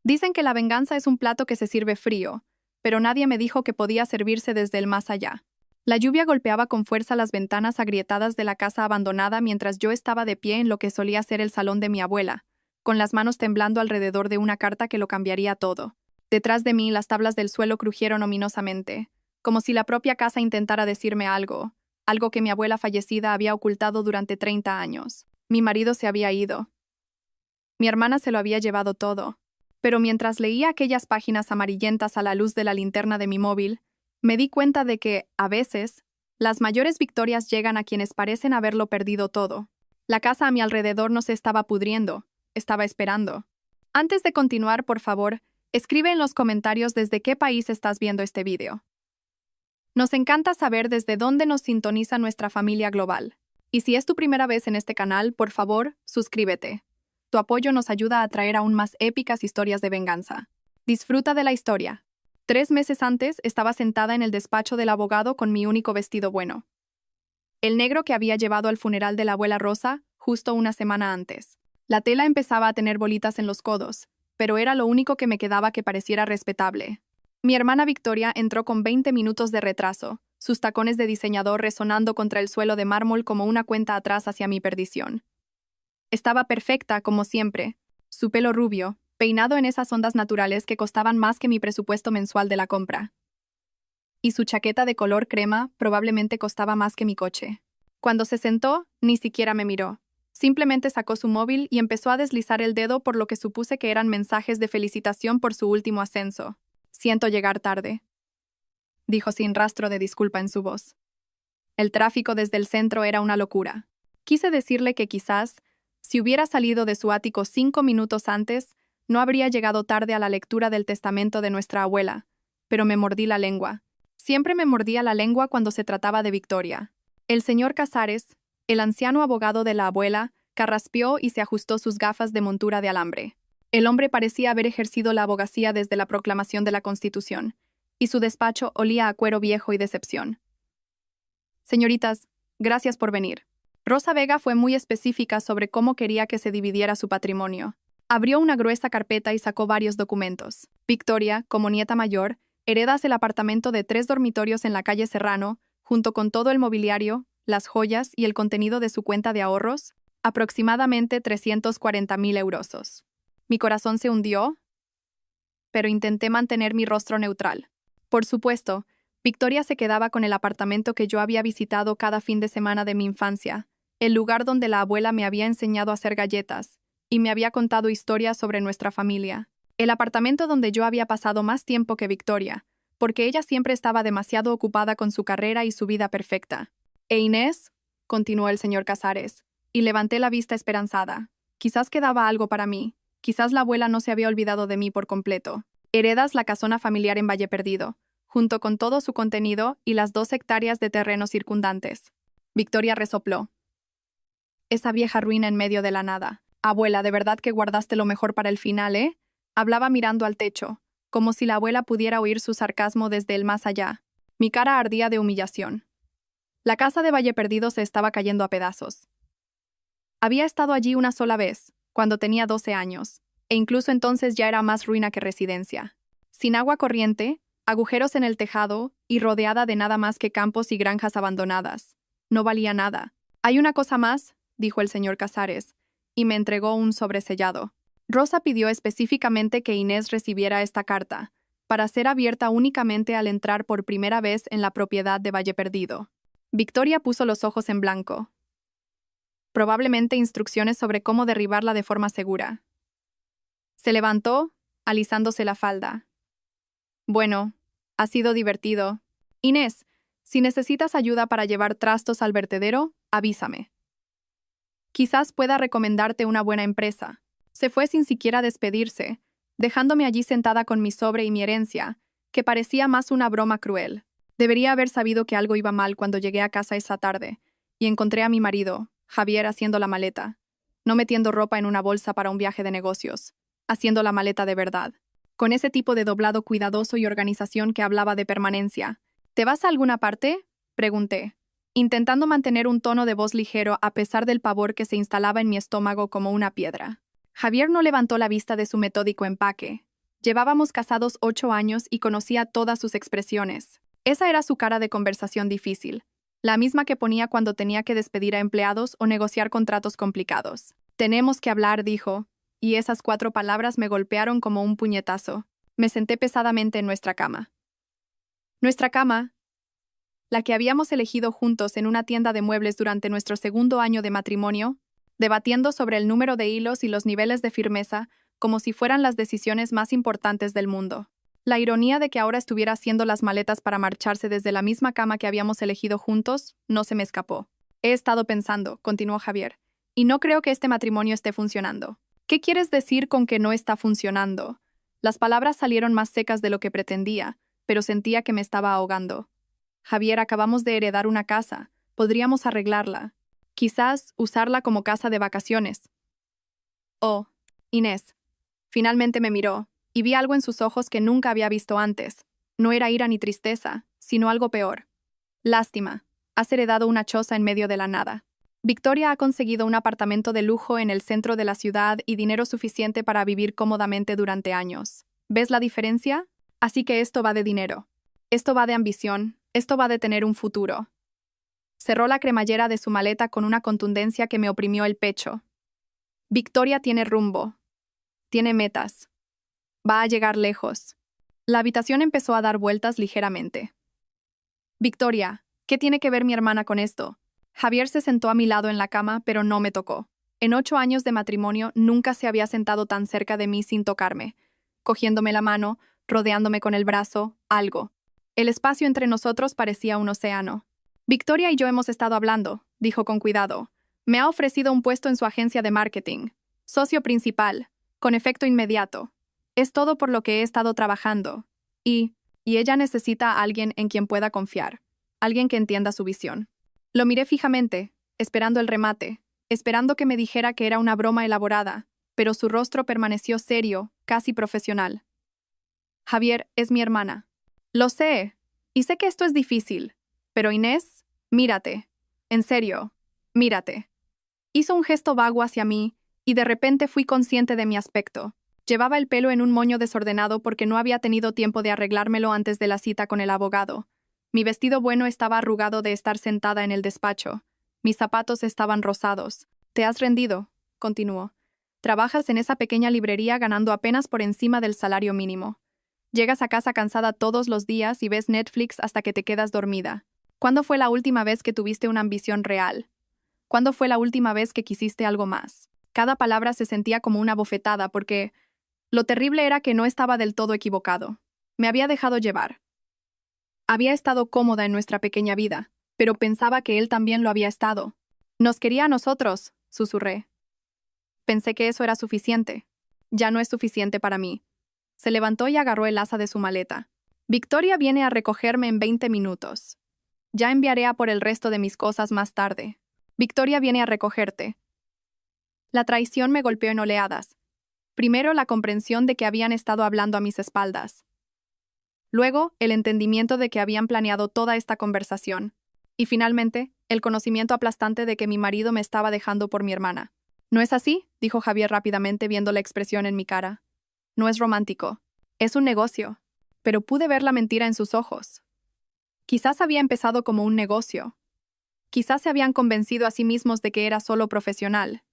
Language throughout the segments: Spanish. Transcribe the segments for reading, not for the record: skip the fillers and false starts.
Dicen que la venganza es un plato que se sirve frío, pero nadie me dijo que podía servirse desde el más allá. La lluvia golpeaba con fuerza las ventanas agrietadas de la casa abandonada mientras yo estaba de pie en lo que solía ser el salón de mi abuela, con las manos temblando alrededor de una carta que lo cambiaría todo. Detrás de mí, las tablas del suelo crujieron ominosamente, como si la propia casa intentara decirme algo que mi abuela fallecida había ocultado durante 30 años. Mi marido se había ido. Mi hermana se lo había llevado todo. Pero mientras leía aquellas páginas amarillentas a la luz de la linterna de mi móvil, me di cuenta de que, a veces, las mayores victorias llegan a quienes parecen haberlo perdido todo. La casa a mi alrededor no se estaba pudriendo, estaba esperando. Antes de continuar, por favor, escribe en los comentarios desde qué país estás viendo este video. Nos encanta saber desde dónde nos sintoniza nuestra familia global. Y si es tu primera vez en este canal, por favor, suscríbete. Tu apoyo nos ayuda a traer aún más épicas historias de venganza. Disfruta de la historia. 3 meses antes, estaba sentada en el despacho del abogado con mi único vestido bueno. El negro que había llevado al funeral de la abuela Rosa, justo una semana antes. La tela empezaba a tener bolitas en los codos, pero era lo único que me quedaba que pareciera respetable. Mi hermana Victoria entró con 20 minutos de retraso, sus tacones de diseñador resonando contra el suelo de mármol como una cuenta atrás hacia mi perdición. Estaba perfecta, como siempre, su pelo rubio, peinado en esas ondas naturales que costaban más que mi presupuesto mensual de la compra. Y su chaqueta de color crema probablemente costaba más que mi coche. Cuando se sentó, ni siquiera me miró. Simplemente sacó su móvil y empezó a deslizar el dedo por lo que supuse que eran mensajes de felicitación por su último ascenso. Siento llegar tarde, dijo sin rastro de disculpa en su voz. El tráfico desde el centro era una locura. Quise decirle que quizás, si hubiera salido de su ático 5 minutos antes, no habría llegado tarde a la lectura del testamento de nuestra abuela, pero me mordí la lengua. Siempre me mordía la lengua cuando se trataba de Victoria. El señor Casares, el anciano abogado de la abuela, carraspeó y se ajustó sus gafas de montura de alambre. El hombre parecía haber ejercido la abogacía desde la proclamación de la Constitución, y su despacho olía a cuero viejo y decepción. Señoritas, gracias por venir. Rosa Vega fue muy específica sobre cómo quería que se dividiera su patrimonio. Abrió una gruesa carpeta y sacó varios documentos. Victoria, como nieta mayor, heredas el apartamento de 3 dormitorios en la calle Serrano, junto con todo el mobiliario, las joyas y el contenido de su cuenta de ahorros, aproximadamente 340.000 euros. Mi corazón se hundió, pero intenté mantener mi rostro neutral. Por supuesto, Victoria se quedaba con el apartamento que yo había visitado cada fin de semana de mi infancia, el lugar donde la abuela me había enseñado a hacer galletas, y me había contado historias sobre nuestra familia. El apartamento donde yo había pasado más tiempo que Victoria, porque ella siempre estaba demasiado ocupada con su carrera y su vida perfecta. «¿E Inés?», continuó el señor Casares, y levanté la vista esperanzada. Quizás quedaba algo para mí. Quizás la abuela no se había olvidado de mí por completo. Heredas la casona familiar en Valle Perdido, junto con todo su contenido y las 2 hectáreas de terrenos circundantes. Victoria resopló. Esa vieja ruina en medio de la nada. Abuela, de verdad que guardaste lo mejor para el final, ¿eh? Hablaba mirando al techo, como si la abuela pudiera oír su sarcasmo desde el más allá. Mi cara ardía de humillación. La casa de Valle Perdido se estaba cayendo a pedazos. Había estado allí una sola vez, cuando tenía 12 años, e incluso entonces ya era más ruina que residencia. Sin agua corriente, agujeros en el tejado y rodeada de nada más que campos y granjas abandonadas. No valía nada. «Hay una cosa más», dijo el señor Casares, y me entregó un sobresellado. Rosa pidió específicamente que Inés recibiera esta carta, para ser abierta únicamente al entrar por primera vez en la propiedad de Valle Perdido. Victoria puso los ojos en blanco. Probablemente instrucciones sobre cómo derribarla de forma segura. Se levantó, alisándose la falda. «Bueno, ha sido divertido. Inés, si necesitas ayuda para llevar trastos al vertedero, avísame. Quizás pueda recomendarte una buena empresa». Se fue sin siquiera despedirse, dejándome allí sentada con mi sobre y mi herencia, que parecía más una broma cruel. Debería haber sabido que algo iba mal cuando llegué a casa esa tarde, y encontré a mi marido, Javier, haciendo la maleta. No metiendo ropa en una bolsa para un viaje de negocios, haciendo la maleta de verdad. Con ese tipo de doblado cuidadoso y organización que hablaba de permanencia. «¿Te vas a alguna parte?», pregunté, intentando mantener un tono de voz ligero a pesar del pavor que se instalaba en mi estómago como una piedra. Javier no levantó la vista de su metódico empaque. Llevábamos casados 8 años y conocía todas sus expresiones. Esa era su cara de conversación difícil, la misma que ponía cuando tenía que despedir a empleados o negociar contratos complicados. Tenemos que hablar, dijo, y esas 4 palabras me golpearon como un puñetazo. Me senté pesadamente en nuestra cama. Nuestra cama, la que habíamos elegido juntos en una tienda de muebles durante nuestro segundo año de matrimonio, debatiendo sobre el número de hilos y los niveles de firmeza, como si fueran las decisiones más importantes del mundo. La ironía de que ahora estuviera haciendo las maletas para marcharse desde la misma cama que habíamos elegido juntos no se me escapó. He estado pensando, continuó Javier, y no creo que este matrimonio esté funcionando. ¿Qué quieres decir con que no está funcionando? Las palabras salieron más secas de lo que pretendía, pero sentía que me estaba ahogando. Javier, acabamos de heredar una casa. Podríamos arreglarla. Quizás usarla como casa de vacaciones. Oh, Inés. Finalmente me miró, y vi algo en sus ojos que nunca había visto antes. No era ira ni tristeza, sino algo peor. Lástima. Has heredado una choza en medio de la nada. Victoria ha conseguido un apartamento de lujo en el centro de la ciudad y dinero suficiente para vivir cómodamente durante años. ¿Ves la diferencia? Así que esto va de dinero. Esto va de ambición. Esto va de tener un futuro. Cerró la cremallera de su maleta con una contundencia que me oprimió el pecho. Victoria tiene rumbo. Tiene metas. Va a llegar lejos. La habitación empezó a dar vueltas ligeramente. Victoria, ¿qué tiene que ver mi hermana con esto? Javier se sentó a mi lado en la cama, pero no me tocó. En 8 años de matrimonio nunca se había sentado tan cerca de mí sin tocarme, cogiéndome la mano, rodeándome con el brazo, algo. El espacio entre nosotros parecía un océano. Victoria y yo hemos estado hablando, dijo con cuidado. Me ha ofrecido un puesto en su agencia de marketing. Socio principal, con efecto inmediato. Es todo por lo que he estado trabajando. Y ella necesita a alguien en quien pueda confiar. Alguien que entienda su visión. Lo miré fijamente, esperando el remate, esperando que me dijera que era una broma elaborada, pero su rostro permaneció serio, casi profesional. Javier es mi hermana. Lo sé, y sé que esto es difícil, pero Inés, mírate. En serio, mírate. Hizo un gesto vago hacia mí, y de repente fui consciente de mi aspecto. Llevaba el pelo en un moño desordenado porque no había tenido tiempo de arreglármelo antes de la cita con el abogado. Mi vestido bueno estaba arrugado de estar sentada en el despacho. Mis zapatos estaban rosados. «¿Te has rendido?», continuó. «Trabajas en esa pequeña librería ganando apenas por encima del salario mínimo. Llegas a casa cansada todos los días y ves Netflix hasta que te quedas dormida. ¿Cuándo fue la última vez que tuviste una ambición real? ¿Cuándo fue la última vez que quisiste algo más?». Cada palabra se sentía como una bofetada porque lo terrible era que no estaba del todo equivocado. Me había dejado llevar. Había estado cómoda en nuestra pequeña vida, pero pensaba que él también lo había estado. «Nos quería a nosotros», susurré. Pensé que eso era suficiente. Ya no es suficiente para mí. Se levantó y agarró el asa de su maleta. «Victoria viene a recogerme en 20 minutos. Ya enviaré a por el resto de mis cosas más tarde. Victoria viene a recogerte». La traición me golpeó en oleadas. Primero la comprensión de que habían estado hablando a mis espaldas. Luego, el entendimiento de que habían planeado toda esta conversación. Y finalmente, el conocimiento aplastante de que mi marido me estaba dejando por mi hermana. «¿No es así?», dijo Javier rápidamente viendo la expresión en mi cara. «No es romántico. Es un negocio». Pero pude ver la mentira en sus ojos. Quizás había empezado como un negocio. Quizás se habían convencido a sí mismos de que era solo profesional.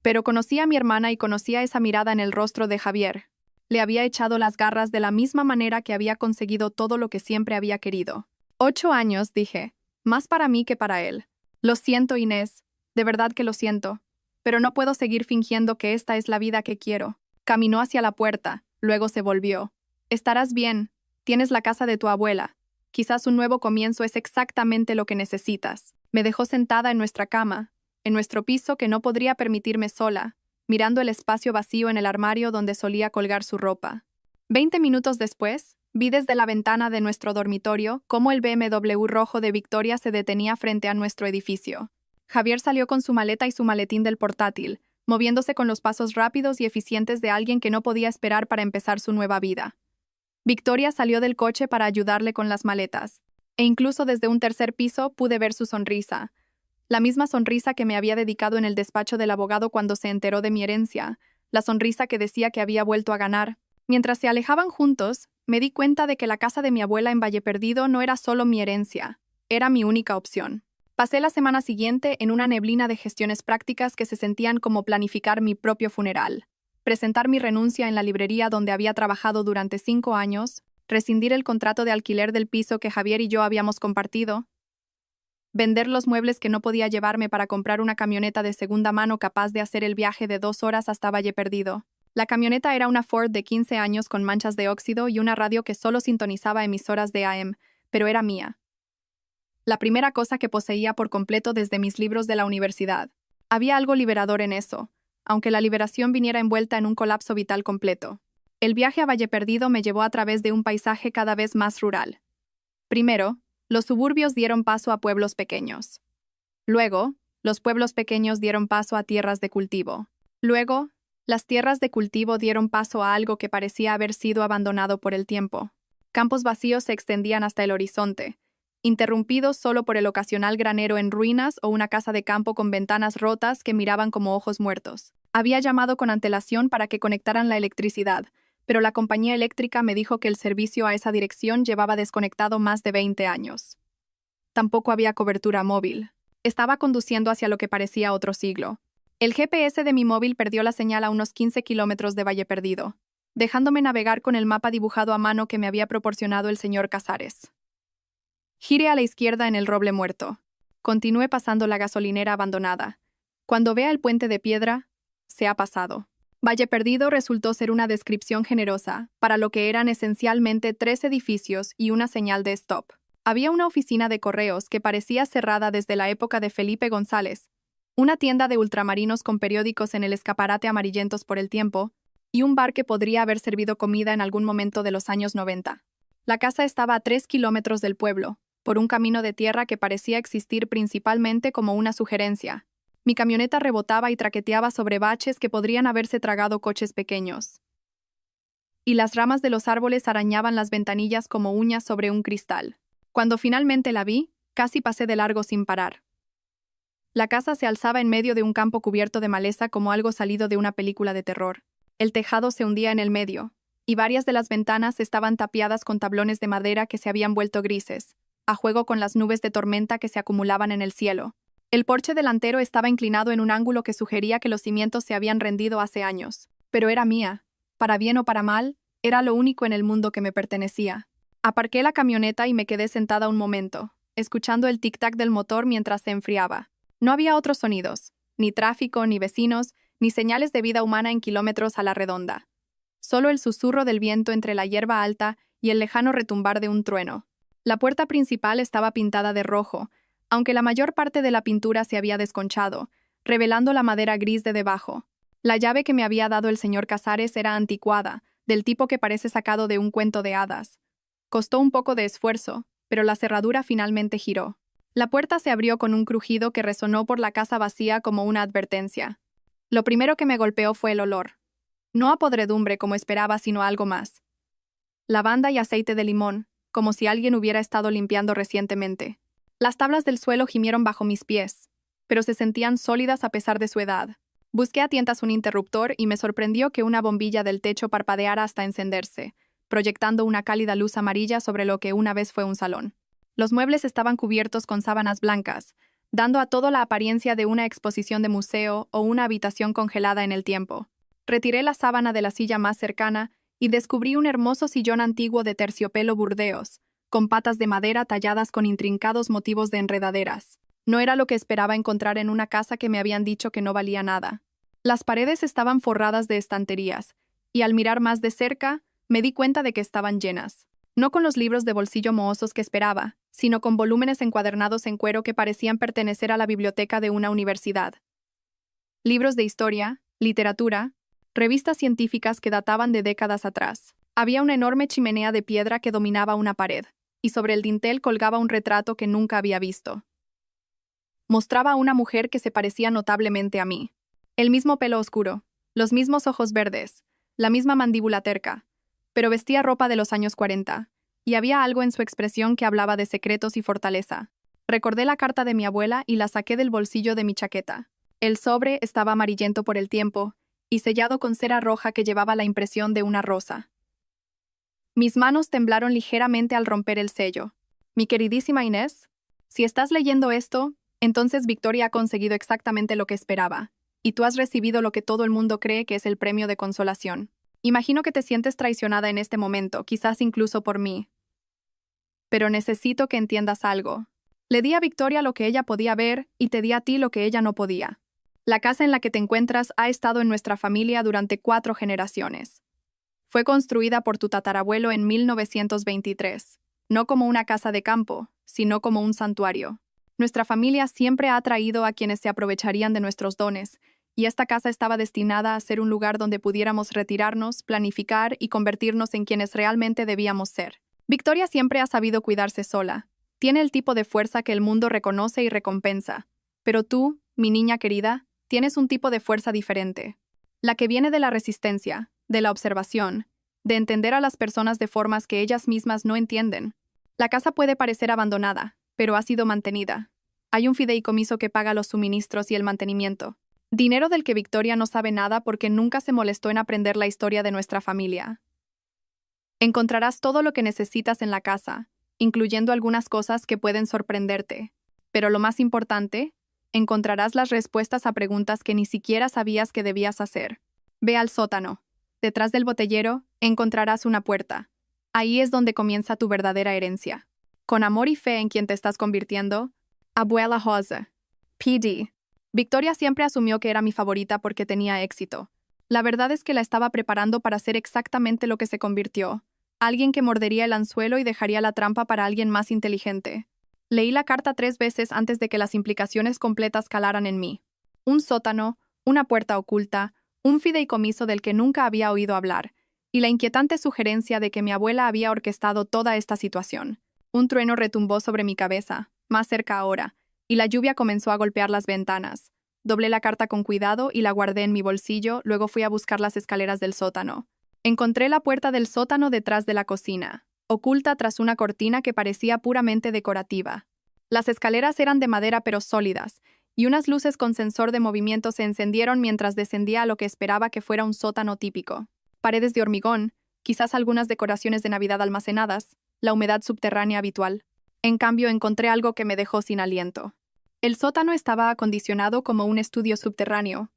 Pero conocía a mi hermana y conocía esa mirada en el rostro de Javier. Le había echado las garras de la misma manera que había conseguido todo lo que siempre había querido. 8 años, dije. Más para mí que para él. Lo siento, Inés. De verdad que lo siento. Pero no puedo seguir fingiendo que esta es la vida que quiero. Caminó hacia la puerta. Luego se volvió. «Estarás bien. Tienes la casa de tu abuela. Quizás un nuevo comienzo es exactamente lo que necesitas». Me dejó sentada en nuestra cama, en nuestro piso que no podría permitirme sola, mirando el espacio vacío en el armario donde solía colgar su ropa. 20 minutos después, vi desde la ventana de nuestro dormitorio cómo el BMW rojo de Victoria se detenía frente a nuestro edificio. Javier salió con su maleta y su maletín del portátil, moviéndose con los pasos rápidos y eficientes de alguien que no podía esperar para empezar su nueva vida. Victoria salió del coche para ayudarle con las maletas, e incluso desde un tercer piso pude ver su sonrisa. La misma sonrisa que me había dedicado en el despacho del abogado cuando se enteró de mi herencia, la sonrisa que decía que había vuelto a ganar. Mientras se alejaban juntos, me di cuenta de que la casa de mi abuela en Valle Perdido no era solo mi herencia, era mi única opción. Pasé la semana siguiente en una neblina de gestiones prácticas que se sentían como planificar mi propio funeral, presentar mi renuncia en la librería donde había trabajado durante 5 años, rescindir el contrato de alquiler del piso que Javier y yo habíamos compartido, vender los muebles que no podía llevarme para comprar una camioneta de segunda mano capaz de hacer el viaje de 2 horas hasta Valle Perdido. La camioneta era una Ford de 15 años con manchas de óxido y una radio que solo sintonizaba emisoras de AM, pero era mía. La primera cosa que poseía por completo desde mis libros de la universidad. Había algo liberador en eso, aunque la liberación viniera envuelta en un colapso vital completo. El viaje a Valle Perdido me llevó a través de un paisaje cada vez más rural. Primero, los suburbios dieron paso a pueblos pequeños. Luego, los pueblos pequeños dieron paso a tierras de cultivo. Luego, las tierras de cultivo dieron paso a algo que parecía haber sido abandonado por el tiempo. Campos vacíos se extendían hasta el horizonte, interrumpidos solo por el ocasional granero en ruinas o una casa de campo con ventanas rotas que miraban como ojos muertos. Había llamado con antelación para que conectaran la electricidad, pero la compañía eléctrica me dijo que el servicio a esa dirección llevaba desconectado más de 20 años. Tampoco había cobertura móvil. Estaba conduciendo hacia lo que parecía otro siglo. El GPS de mi móvil perdió la señal a unos 15 kilómetros de Valle Perdido, dejándome navegar con el mapa dibujado a mano que me había proporcionado el señor Casares. Gire a la izquierda en el roble muerto. Continúe pasando la gasolinera abandonada. Cuando vea el puente de piedra, se ha pasado. Valle Perdido resultó ser una descripción generosa para lo que eran esencialmente 3 edificios y una señal de stop. Había una oficina de correos que parecía cerrada desde la época de Felipe González, una tienda de ultramarinos con periódicos en el escaparate amarillentos por el tiempo, y un bar que podría haber servido comida en algún momento de los años 90. La casa estaba a 3 kilómetros del pueblo, por un camino de tierra que parecía existir principalmente como una sugerencia. Mi camioneta rebotaba y traqueteaba sobre baches que podrían haberse tragado coches pequeños. Y las ramas de los árboles arañaban las ventanillas como uñas sobre un cristal. Cuando finalmente la vi, casi pasé de largo sin parar. La casa se alzaba en medio de un campo cubierto de maleza como algo salido de una película de terror. El tejado se hundía en el medio, y varias de las ventanas estaban tapiadas con tablones de madera que se habían vuelto grises, a juego con las nubes de tormenta que se acumulaban en el cielo. El porche delantero estaba inclinado en un ángulo que sugería que los cimientos se habían rendido hace años. Pero era mía. Para bien o para mal, era lo único en el mundo que me pertenecía. Aparqué la camioneta y me quedé sentada un momento, escuchando el tic-tac del motor mientras se enfriaba. No había otros sonidos, ni tráfico, ni vecinos, ni señales de vida humana en kilómetros a la redonda. Solo el susurro del viento entre la hierba alta y el lejano retumbar de un trueno. La puerta principal estaba pintada de rojo, aunque la mayor parte de la pintura se había desconchado, revelando la madera gris de debajo. La llave que me había dado el señor Casares era anticuada, del tipo que parece sacado de un cuento de hadas. Costó un poco de esfuerzo, pero la cerradura finalmente giró. La puerta se abrió con un crujido que resonó por la casa vacía como una advertencia. Lo primero que me golpeó fue el olor. No a podredumbre como esperaba, sino algo más. Lavanda y aceite de limón, como si alguien hubiera estado limpiando recientemente. Las tablas del suelo gimieron bajo mis pies, pero se sentían sólidas a pesar de su edad. Busqué a tientas un interruptor y me sorprendió que una bombilla del techo parpadeara hasta encenderse, proyectando una cálida luz amarilla sobre lo que una vez fue un salón. Los muebles estaban cubiertos con sábanas blancas, dando a todo la apariencia de una exposición de museo o una habitación congelada en el tiempo. Retiré la sábana de la silla más cercana y descubrí un hermoso sillón antiguo de terciopelo burdeos, con patas de madera talladas con intrincados motivos de enredaderas. No era lo que esperaba encontrar en una casa que me habían dicho que no valía nada. Las paredes estaban forradas de estanterías, y al mirar más de cerca, me di cuenta de que estaban llenas. No con los libros de bolsillo mohosos que esperaba, sino con volúmenes encuadernados en cuero que parecían pertenecer a la biblioteca de una universidad. Libros de historia, literatura, revistas científicas que databan de décadas atrás. Había una enorme chimenea de piedra que dominaba una pared, y sobre el dintel colgaba un retrato que nunca había visto. Mostraba a una mujer que se parecía notablemente a mí. El mismo pelo oscuro, los mismos ojos verdes, la misma mandíbula terca, pero vestía ropa de los años 40, y había algo en su expresión que hablaba de secretos y fortaleza. Recordé la carta de mi abuela y la saqué del bolsillo de mi chaqueta. El sobre estaba amarillento por el tiempo, y sellado con cera roja que llevaba la impresión de una rosa. Mis manos temblaron ligeramente al romper el sello. Mi queridísima Inés, si estás leyendo esto, entonces Victoria ha conseguido exactamente lo que esperaba, y tú has recibido lo que todo el mundo cree que es el premio de consolación. Imagino que te sientes traicionada en este momento, quizás incluso por mí. Pero necesito que entiendas algo. Le di a Victoria lo que ella podía ver y te di a ti lo que ella no podía. La casa en la que te encuentras ha estado en nuestra familia durante 4 generaciones. Fue construida por tu tatarabuelo en 1923, no como una casa de campo, sino como un santuario. Nuestra familia siempre ha atraído a quienes se aprovecharían de nuestros dones, y esta casa estaba destinada a ser un lugar donde pudiéramos retirarnos, planificar y convertirnos en quienes realmente debíamos ser. Victoria siempre ha sabido cuidarse sola. Tiene el tipo de fuerza que el mundo reconoce y recompensa. Pero tú, mi niña querida, tienes un tipo de fuerza diferente. La que viene de la resistencia, de la observación, de entender a las personas de formas que ellas mismas no entienden. La casa puede parecer abandonada, pero ha sido mantenida. Hay un fideicomiso que paga los suministros y el mantenimiento. Dinero del que Victoria no sabe nada porque nunca se molestó en aprender la historia de nuestra familia. Encontrarás todo lo que necesitas en la casa, incluyendo algunas cosas que pueden sorprenderte. Pero lo más importante, encontrarás las respuestas a preguntas que ni siquiera sabías que debías hacer. Ve al sótano. Detrás del botellero, encontrarás una puerta. Ahí es donde comienza tu verdadera herencia. Con amor y fe en quien te estás convirtiendo, Abuela Jose. PD. Victoria siempre asumió que era mi favorita porque tenía éxito. La verdad es que la estaba preparando para ser exactamente lo que se convirtió. Alguien que mordería el anzuelo y dejaría la trampa para alguien más inteligente. Leí la carta 3 veces antes de que las implicaciones completas calaran en mí. Un sótano, una puerta oculta, un fideicomiso del que nunca había oído hablar, y la inquietante sugerencia de que mi abuela había orquestado toda esta situación. Un trueno retumbó sobre mi cabeza, más cerca ahora, y la lluvia comenzó a golpear las ventanas. Doblé la carta con cuidado y la guardé en mi bolsillo, luego fui a buscar las escaleras del sótano. Encontré la puerta del sótano detrás de la cocina, oculta tras una cortina que parecía puramente decorativa. Las escaleras eran de madera pero sólidas, y unas luces con sensor de movimiento se encendieron mientras descendía a lo que esperaba que fuera un sótano típico. Paredes de hormigón, quizás algunas decoraciones de Navidad almacenadas, la humedad subterránea habitual. En cambio, encontré algo que me dejó sin aliento. El sótano estaba acondicionado como un estudio subterráneo.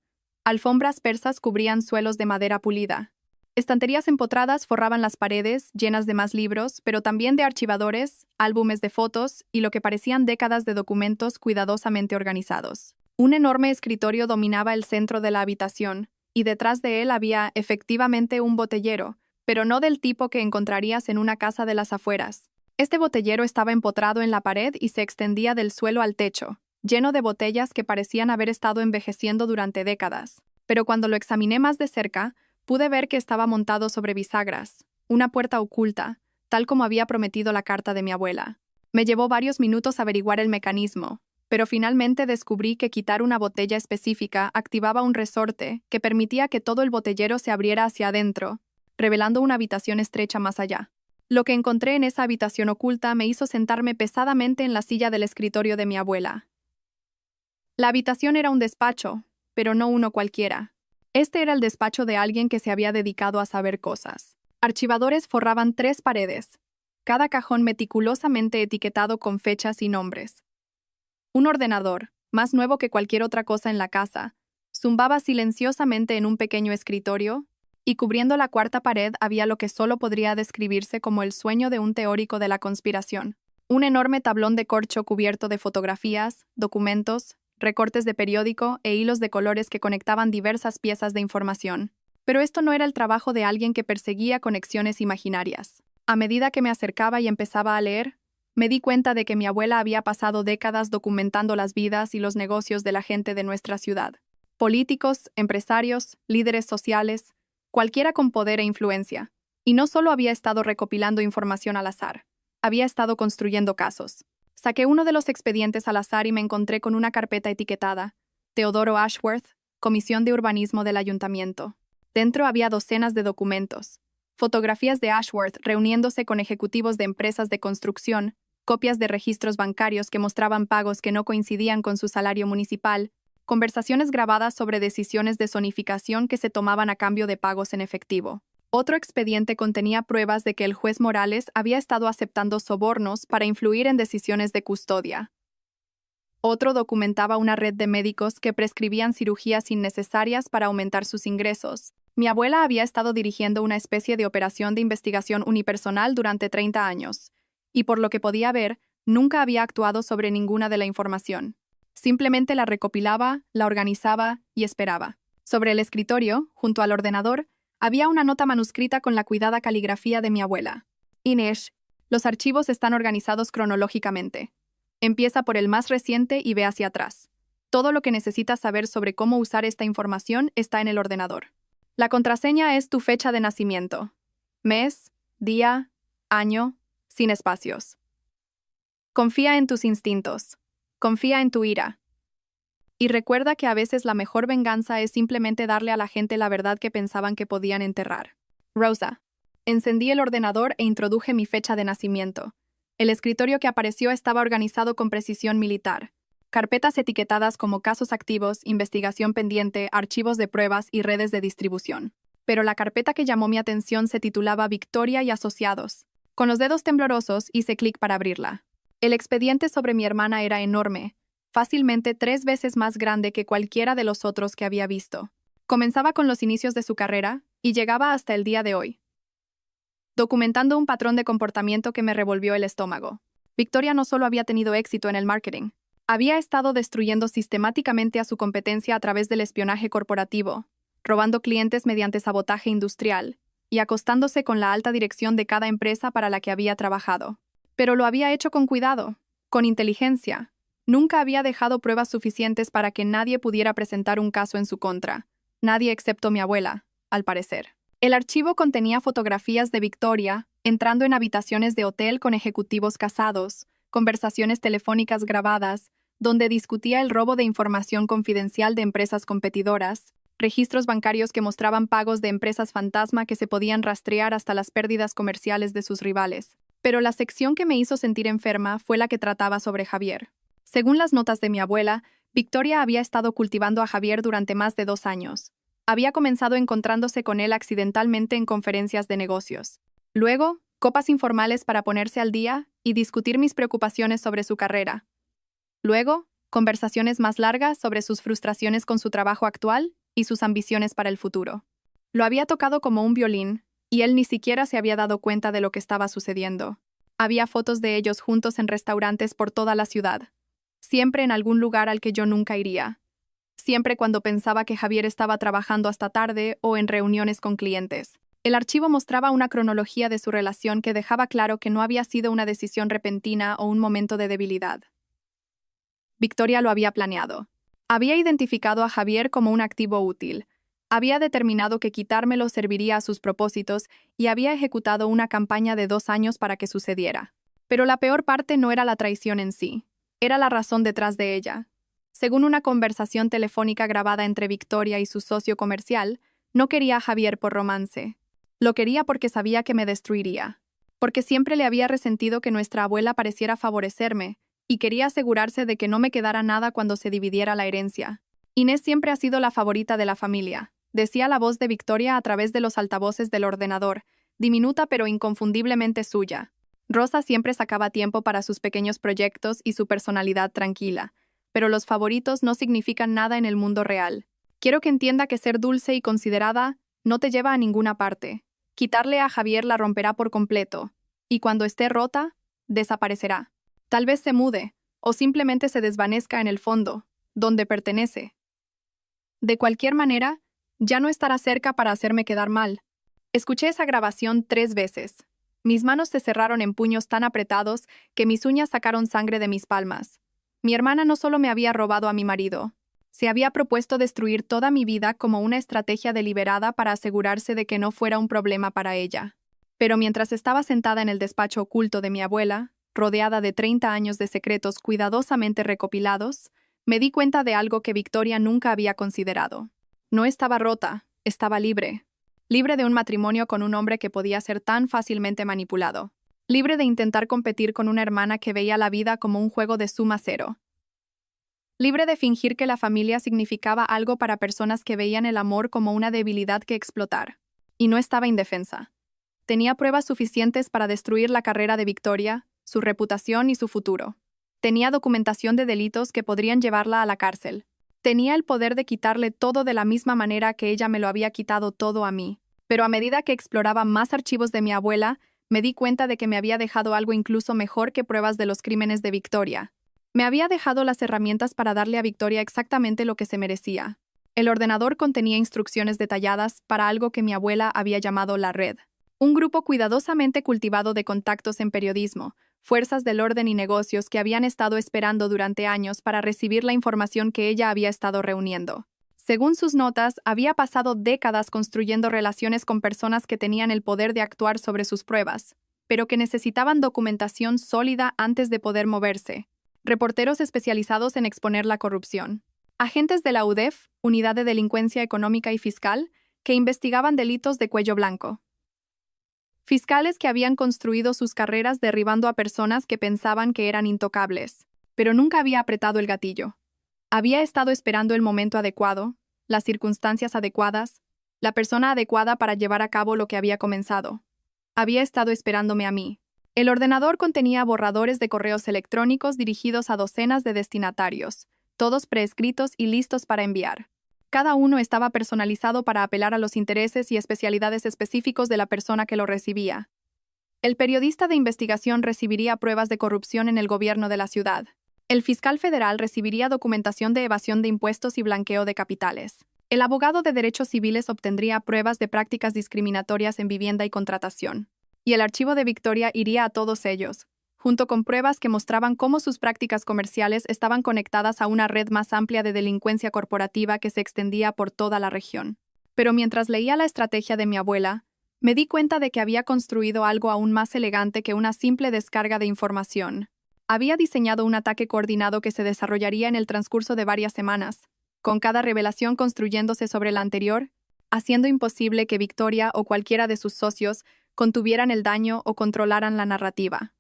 Alfombras persas cubrían suelos de madera pulida. Estanterías empotradas forraban las paredes, llenas de más libros, pero también de archivadores, álbumes de fotos y lo que parecían décadas de documentos cuidadosamente organizados. Un enorme escritorio dominaba el centro de la habitación, y detrás de él había, efectivamente, un botellero, pero no del tipo que encontrarías en una casa de las afueras. Este botellero estaba empotrado en la pared y se extendía del suelo al techo, lleno de botellas que parecían haber estado envejeciendo durante décadas. Pero cuando lo examiné más de cerca, pude ver que estaba montado sobre bisagras, una puerta oculta, tal como había prometido la carta de mi abuela. Me llevó varios minutos averiguar el mecanismo, pero finalmente descubrí que quitar una botella específica activaba un resorte que permitía que todo el botellero se abriera hacia adentro, revelando una habitación estrecha más allá. Lo que encontré en esa habitación oculta me hizo sentarme pesadamente en la silla del escritorio de mi abuela. La habitación era un despacho, pero no uno cualquiera. Este era el despacho de alguien que se había dedicado a saber cosas. Archivadores forraban 3 paredes, cada cajón meticulosamente etiquetado con fechas y nombres. Un ordenador, más nuevo que cualquier otra cosa en la casa, zumbaba silenciosamente en un pequeño escritorio, y cubriendo la 4ª pared había lo que solo podría describirse como el sueño de un teórico de la conspiración. Un enorme tablón de corcho cubierto de fotografías, documentos, recortes de periódico e hilos de colores que conectaban diversas piezas de información. Pero esto no era el trabajo de alguien que perseguía conexiones imaginarias. A medida que me acercaba y empezaba a leer, me di cuenta de que mi abuela había pasado décadas documentando las vidas y los negocios de la gente de nuestra ciudad. Políticos, empresarios, líderes sociales, cualquiera con poder e influencia. Y no solo había estado recopilando información al azar, había estado construyendo casos. Saqué uno de los expedientes al azar y me encontré con una carpeta etiquetada: Teodoro Ashworth, Comisión de Urbanismo del Ayuntamiento. Dentro había docenas de documentos, fotografías de Ashworth reuniéndose con ejecutivos de empresas de construcción, copias de registros bancarios que mostraban pagos que no coincidían con su salario municipal, conversaciones grabadas sobre decisiones de zonificación que se tomaban a cambio de pagos en efectivo. Otro expediente contenía pruebas de que el juez Morales había estado aceptando sobornos para influir en decisiones de custodia. Otro documentaba una red de médicos que prescribían cirugías innecesarias para aumentar sus ingresos. Mi abuela había estado dirigiendo una especie de operación de investigación unipersonal durante 30 años, y por lo que podía ver, nunca había actuado sobre ninguna de la información. Simplemente la recopilaba, la organizaba y esperaba. Sobre el escritorio, junto al ordenador, había una nota manuscrita con la cuidada caligrafía de mi abuela. Inés, los archivos están organizados cronológicamente. Empieza por el más reciente y ve hacia atrás. Todo lo que necesitas saber sobre cómo usar esta información está en el ordenador. La contraseña es tu fecha de nacimiento. Mes, día, año, sin espacios. Confía en tus instintos. Confía en tu ira. Y recuerda que a veces la mejor venganza es simplemente darle a la gente la verdad que pensaban que podían enterrar. Rosa. Encendí el ordenador e introduje mi fecha de nacimiento. El escritorio que apareció estaba organizado con precisión militar. Carpetas etiquetadas como casos activos, investigación pendiente, archivos de pruebas y redes de distribución. Pero la carpeta que llamó mi atención se titulaba Victoria y Asociados. Con los dedos temblorosos hice clic para abrirla. El expediente sobre mi hermana era enorme, fácilmente 3 veces más grande que cualquiera de los otros que había visto. Comenzaba con los inicios de su carrera y llegaba hasta el día de hoy, documentando un patrón de comportamiento que me revolvió el estómago. Victoria no solo había tenido éxito en el marketing, había estado destruyendo sistemáticamente a su competencia a través del espionaje corporativo, robando clientes mediante sabotaje industrial y acostándose con la alta dirección de cada empresa para la que había trabajado. Pero lo había hecho con cuidado, con inteligencia. Nunca había dejado pruebas suficientes para que nadie pudiera presentar un caso en su contra. Nadie excepto mi abuela, al parecer. El archivo contenía fotografías de Victoria, entrando en habitaciones de hotel con ejecutivos casados, conversaciones telefónicas grabadas, donde discutía el robo de información confidencial de empresas competidoras, registros bancarios que mostraban pagos de empresas fantasma que se podían rastrear hasta las pérdidas comerciales de sus rivales. Pero la sección que me hizo sentir enferma fue la que trataba sobre Javier. Según las notas de mi abuela, Victoria había estado cultivando a Javier durante más de 2 años. Había comenzado encontrándose con él accidentalmente en conferencias de negocios. Luego, copas informales para ponerse al día y discutir mis preocupaciones sobre su carrera. Luego, conversaciones más largas sobre sus frustraciones con su trabajo actual y sus ambiciones para el futuro. Lo había tocado como un violín, y él ni siquiera se había dado cuenta de lo que estaba sucediendo. Había fotos de ellos juntos en restaurantes por toda la ciudad. Siempre en algún lugar al que yo nunca iría. Siempre cuando pensaba que Javier estaba trabajando hasta tarde o en reuniones con clientes. El archivo mostraba una cronología de su relación que dejaba claro que no había sido una decisión repentina o un momento de debilidad. Victoria lo había planeado. Había identificado a Javier como un activo útil. Había determinado que quitármelo serviría a sus propósitos y había ejecutado una campaña de 2 años para que sucediera. Pero la peor parte no era la traición en sí. Era la razón detrás de ella. Según una conversación telefónica grabada entre Victoria y su socio comercial, no quería a Javier por romance. Lo quería porque sabía que me destruiría. Porque siempre le había resentido que nuestra abuela pareciera favorecerme, y quería asegurarse de que no me quedara nada cuando se dividiera la herencia. Inés siempre ha sido la favorita de la familia, decía la voz de Victoria a través de los altavoces del ordenador, diminuta pero inconfundiblemente suya. Rosa siempre sacaba tiempo para sus pequeños proyectos y su personalidad tranquila, pero los favoritos no significan nada en el mundo real. Quiero que entienda que ser dulce y considerada no te lleva a ninguna parte. Quitarle a Javier la romperá por completo, y cuando esté rota, desaparecerá. Tal vez se mude, o simplemente se desvanezca en el fondo, donde pertenece. De cualquier manera, ya no estará cerca para hacerme quedar mal. Escuché esa grabación 3 veces. Mis manos se cerraron en puños tan apretados que mis uñas sacaron sangre de mis palmas. Mi hermana no solo me había robado a mi marido, se había propuesto destruir toda mi vida como una estrategia deliberada para asegurarse de que no fuera un problema para ella. Pero mientras estaba sentada en el despacho oculto de mi abuela, rodeada de 30 años de secretos cuidadosamente recopilados, me di cuenta de algo que Victoria nunca había considerado. No estaba rota, estaba libre. Libre de un matrimonio con un hombre que podía ser tan fácilmente manipulado. Libre de intentar competir con una hermana que veía la vida como un juego de suma cero. Libre de fingir que la familia significaba algo para personas que veían el amor como una debilidad que explotar. Y no estaba indefensa. Tenía pruebas suficientes para destruir la carrera de Victoria, su reputación y su futuro. Tenía documentación de delitos que podrían llevarla a la cárcel. Tenía el poder de quitarle todo de la misma manera que ella me lo había quitado todo a mí. Pero a medida que exploraba más archivos de mi abuela, me di cuenta de que me había dejado algo incluso mejor que pruebas de los crímenes de Victoria. Me había dejado las herramientas para darle a Victoria exactamente lo que se merecía. El ordenador contenía instrucciones detalladas para algo que mi abuela había llamado la red. Un grupo cuidadosamente cultivado de contactos en periodismo, fuerzas del orden y negocios que habían estado esperando durante años para recibir la información que ella había estado reuniendo. Según sus notas, había pasado décadas construyendo relaciones con personas que tenían el poder de actuar sobre sus pruebas, pero que necesitaban documentación sólida antes de poder moverse. Reporteros especializados en exponer la corrupción. Agentes de la UDEF, Unidad de Delincuencia Económica y Fiscal, que investigaban delitos de cuello blanco. Fiscales que habían construido sus carreras derribando a personas que pensaban que eran intocables, pero nunca había apretado el gatillo. Había estado esperando el momento adecuado, las circunstancias adecuadas, la persona adecuada para llevar a cabo lo que había comenzado. Había estado esperándome a mí. El ordenador contenía borradores de correos electrónicos dirigidos a docenas de destinatarios, todos preescritos y listos para enviar. Cada uno estaba personalizado para apelar a los intereses y especialidades específicos de la persona que lo recibía. El periodista de investigación recibiría pruebas de corrupción en el gobierno de la ciudad. El fiscal federal recibiría documentación de evasión de impuestos y blanqueo de capitales. El abogado de derechos civiles obtendría pruebas de prácticas discriminatorias en vivienda y contratación. Y el archivo de Victoria iría a todos ellos, junto con pruebas que mostraban cómo sus prácticas comerciales estaban conectadas a una red más amplia de delincuencia corporativa que se extendía por toda la región. Pero mientras leía la estrategia de mi abuela, me di cuenta de que había construido algo aún más elegante que una simple descarga de información. Había diseñado un ataque coordinado que se desarrollaría en el transcurso de varias semanas, con cada revelación construyéndose sobre la anterior, haciendo imposible que Victoria o cualquiera de sus socios contuvieran el daño o controlaran la narrativa.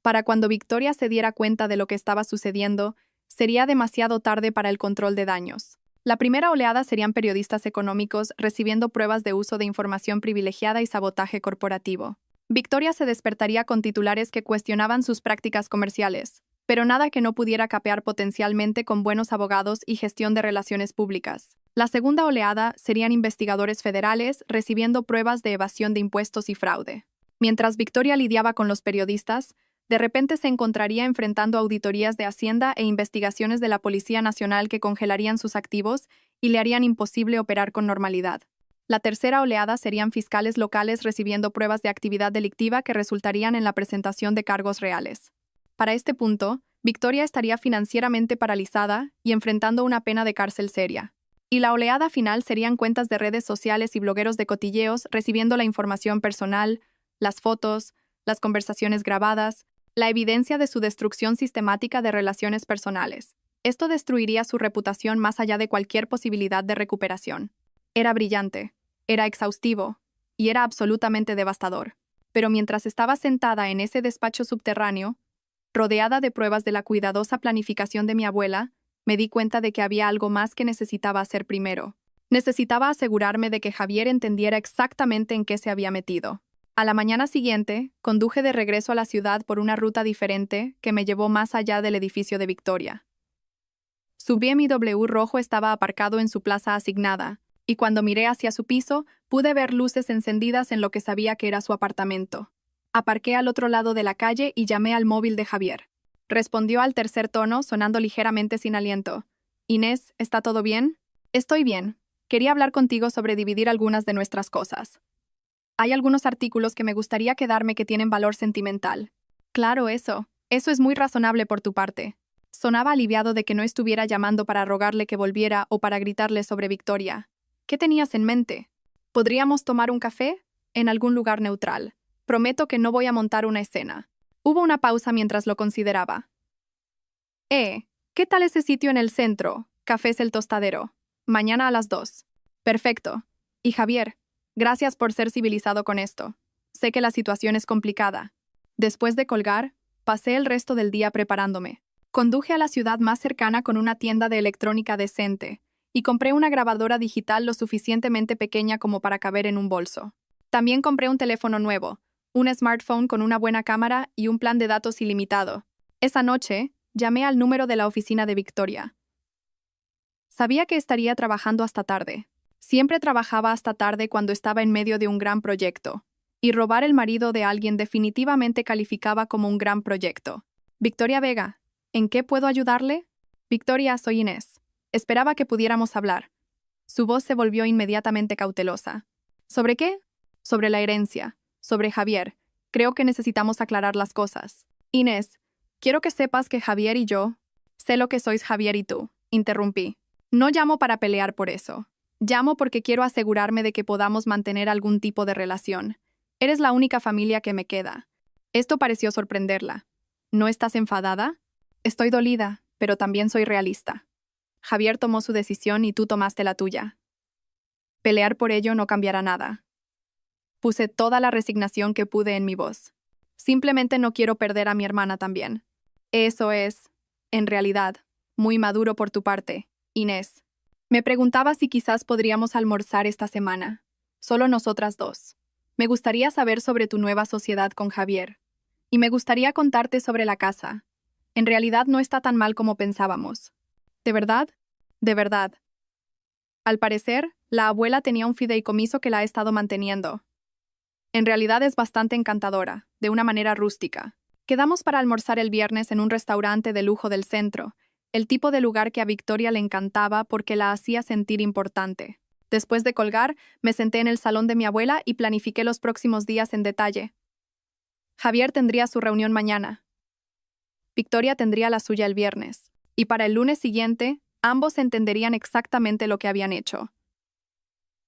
Para cuando Victoria se diera cuenta de lo que estaba sucediendo, sería demasiado tarde para el control de daños. La primera oleada serían periodistas económicos recibiendo pruebas de uso de información privilegiada y sabotaje corporativo. Victoria se despertaría con titulares que cuestionaban sus prácticas comerciales, pero nada que no pudiera capear potencialmente con buenos abogados y gestión de relaciones públicas. La segunda oleada serían investigadores federales recibiendo pruebas de evasión de impuestos y fraude. Mientras Victoria lidiaba con los periodistas, de repente se encontraría enfrentando auditorías de Hacienda e investigaciones de la Policía Nacional que congelarían sus activos y le harían imposible operar con normalidad. La tercera oleada serían fiscales locales recibiendo pruebas de actividad delictiva que resultarían en la presentación de cargos reales. Para este punto, Victoria estaría financieramente paralizada y enfrentando una pena de cárcel seria. Y la oleada final serían cuentas de redes sociales y blogueros de cotilleos recibiendo la información personal, las fotos, las conversaciones grabadas, la evidencia de su destrucción sistemática de relaciones personales. Esto destruiría su reputación más allá de cualquier posibilidad de recuperación. Era brillante, era exhaustivo y era absolutamente devastador. Pero mientras estaba sentada en ese despacho subterráneo, rodeada de pruebas de la cuidadosa planificación de mi abuela, me di cuenta de que había algo más que necesitaba hacer primero. Necesitaba asegurarme de que Javier entendiera exactamente en qué se había metido. A la mañana siguiente, conduje de regreso a la ciudad por una ruta diferente que me llevó más allá del edificio de Victoria. Su BMW rojo estaba aparcado en su plaza asignada, y cuando miré hacia su piso, pude ver luces encendidas en lo que sabía que era su apartamento. Aparqué al otro lado de la calle y llamé al móvil de Javier. Respondió al tercer tono, sonando ligeramente sin aliento. «Inés, ¿está todo bien?» «Estoy bien. Quería hablar contigo sobre dividir algunas de nuestras cosas. Hay algunos artículos que me gustaría quedarme que tienen valor sentimental». «Claro, eso es muy razonable por tu parte». Sonaba aliviado de que no estuviera llamando para rogarle que volviera o para gritarle sobre Victoria. «¿Qué tenías en mente? ¿Podríamos tomar un café? En algún lugar neutral. Prometo que no voy a montar una escena». Hubo una pausa mientras lo consideraba. ¿Qué tal ese sitio en el centro? Cafés El Tostadero. Mañana a las 2. Perfecto. Y Javier, gracias por ser civilizado con esto. Sé que la situación es complicada. Después de colgar, pasé el resto del día preparándome. Conduje a la ciudad más cercana con una tienda de electrónica decente, y compré una grabadora digital lo suficientemente pequeña como para caber en un bolso. También compré un teléfono nuevo, un smartphone con una buena cámara y un plan de datos ilimitado. Esa noche, llamé al número de la oficina de Victoria. Sabía que estaría trabajando hasta tarde. Siempre trabajaba hasta tarde cuando estaba en medio de un gran proyecto. Y robar el marido de alguien definitivamente calificaba como un gran proyecto. Victoria Vega, ¿en qué puedo ayudarle? Victoria, soy Inés. Esperaba que pudiéramos hablar. Su voz se volvió inmediatamente cautelosa. ¿Sobre qué? Sobre la herencia. Sobre Javier. Creo que necesitamos aclarar las cosas. Inés, quiero que sepas que Javier y yo... Sé lo que sois Javier y tú, interrumpí. No llamo para pelear por eso. Llamo porque quiero asegurarme de que podamos mantener algún tipo de relación. Eres la única familia que me queda. Esto pareció sorprenderla. ¿No estás enfadada? Estoy dolida, pero también soy realista. Javier tomó su decisión y tú tomaste la tuya. Pelear por ello no cambiará nada. Puse toda la resignación que pude en mi voz. Simplemente no quiero perder a mi hermana también. Eso es, en realidad, muy maduro por tu parte, Inés. Me preguntaba si quizás podríamos almorzar esta semana. Solo nosotras dos. Me gustaría saber sobre tu nueva sociedad con Javier. Y me gustaría contarte sobre la casa. En realidad no está tan mal como pensábamos. ¿De verdad? De verdad. Al parecer, la abuela tenía un fideicomiso que la ha estado manteniendo. En realidad es bastante encantadora, de una manera rústica. Quedamos para almorzar el viernes en un restaurante de lujo del centro, el tipo de lugar que a Victoria le encantaba porque la hacía sentir importante. Después de colgar, me senté en el salón de mi abuela y planifiqué los próximos días en detalle. Javier tendría su reunión mañana. Victoria tendría la suya el viernes. Y para el lunes siguiente, ambos entenderían exactamente lo que habían hecho.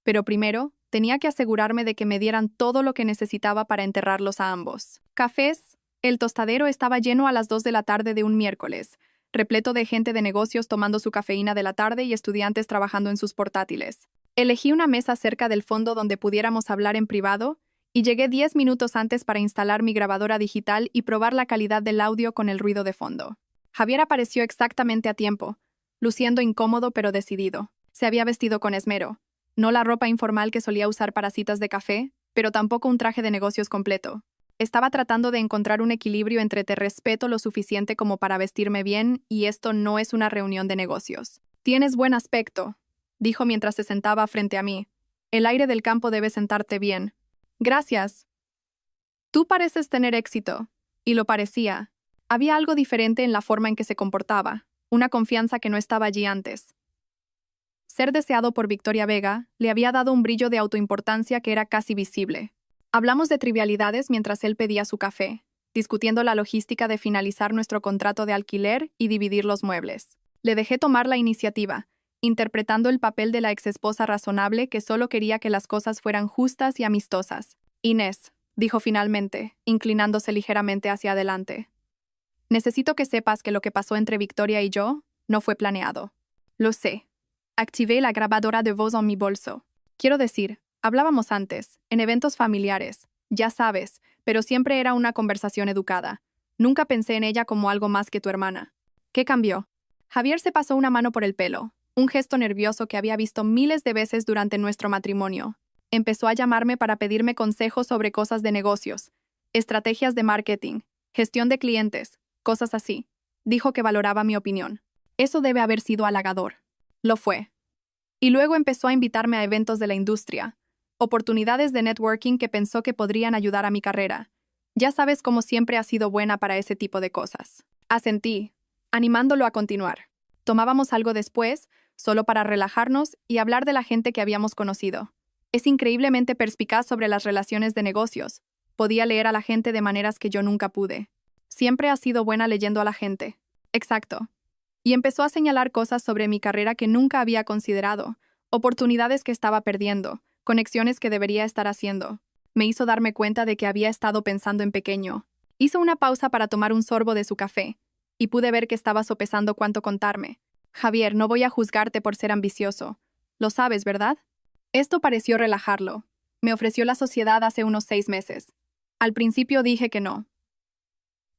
Pero primero, tenía que asegurarme de que me dieran todo lo que necesitaba para enterrarlos a ambos. Cafés. El tostadero estaba lleno a las 2 de la tarde de un miércoles, repleto de gente de negocios tomando su cafeína de la tarde y estudiantes trabajando en sus portátiles. Elegí una mesa cerca del fondo donde pudiéramos hablar en privado y llegué 10 minutos antes para instalar mi grabadora digital y probar la calidad del audio con el ruido de fondo. Javier apareció exactamente a tiempo, luciendo incómodo pero decidido. Se había vestido con esmero. No la ropa informal que solía usar para citas de café, pero tampoco un traje de negocios completo. Estaba tratando de encontrar un equilibrio entre te respeto lo suficiente como para vestirme bien y esto no es una reunión de negocios. Tienes buen aspecto, dijo mientras se sentaba frente a mí. El aire del campo debe sentarte bien. Gracias. Tú pareces tener éxito. Y lo parecía. Había algo diferente en la forma en que se comportaba, una confianza que no estaba allí antes. Ser deseado por Victoria Vega le había dado un brillo de autoimportancia que era casi visible. Hablamos de trivialidades mientras él pedía su café, discutiendo la logística de finalizar nuestro contrato de alquiler y dividir los muebles. Le dejé tomar la iniciativa, interpretando el papel de la exesposa razonable que solo quería que las cosas fueran justas y amistosas. Inés, dijo finalmente, inclinándose ligeramente hacia adelante. Necesito que sepas que lo que pasó entre Victoria y yo no fue planeado. Lo sé. Activé la grabadora de voz en mi bolso. Quiero decir, hablábamos antes, en eventos familiares, ya sabes, pero siempre era una conversación educada. Nunca pensé en ella como algo más que tu hermana. ¿Qué cambió? Javier se pasó una mano por el pelo, un gesto nervioso que había visto miles de veces durante nuestro matrimonio. Empezó a llamarme para pedirme consejos sobre cosas de negocios, estrategias de marketing, gestión de clientes, cosas así. Dijo que valoraba mi opinión. Eso debe haber sido halagador. Lo fue. Y luego empezó a invitarme a eventos de la industria, oportunidades de networking que pensó que podrían ayudar a mi carrera. Ya sabes cómo siempre ha sido buena para ese tipo de cosas. Asentí, animándolo a continuar. Tomábamos algo después, solo para relajarnos y hablar de la gente que habíamos conocido. Es increíblemente perspicaz sobre las relaciones de negocios. Podía leer a la gente de maneras que yo nunca pude. Siempre ha sido buena leyendo a la gente. Exacto. Y empezó a señalar cosas sobre mi carrera que nunca había considerado, oportunidades que estaba perdiendo, conexiones que debería estar haciendo. Me hizo darme cuenta de que había estado pensando en pequeño. Hizo una pausa para tomar un sorbo de su café, y pude ver que estaba sopesando cuánto contarme. Javier, no voy a juzgarte por ser ambicioso. Lo sabes, ¿verdad? Esto pareció relajarlo. Me ofreció la sociedad hace unos 6 meses. Al principio dije que no.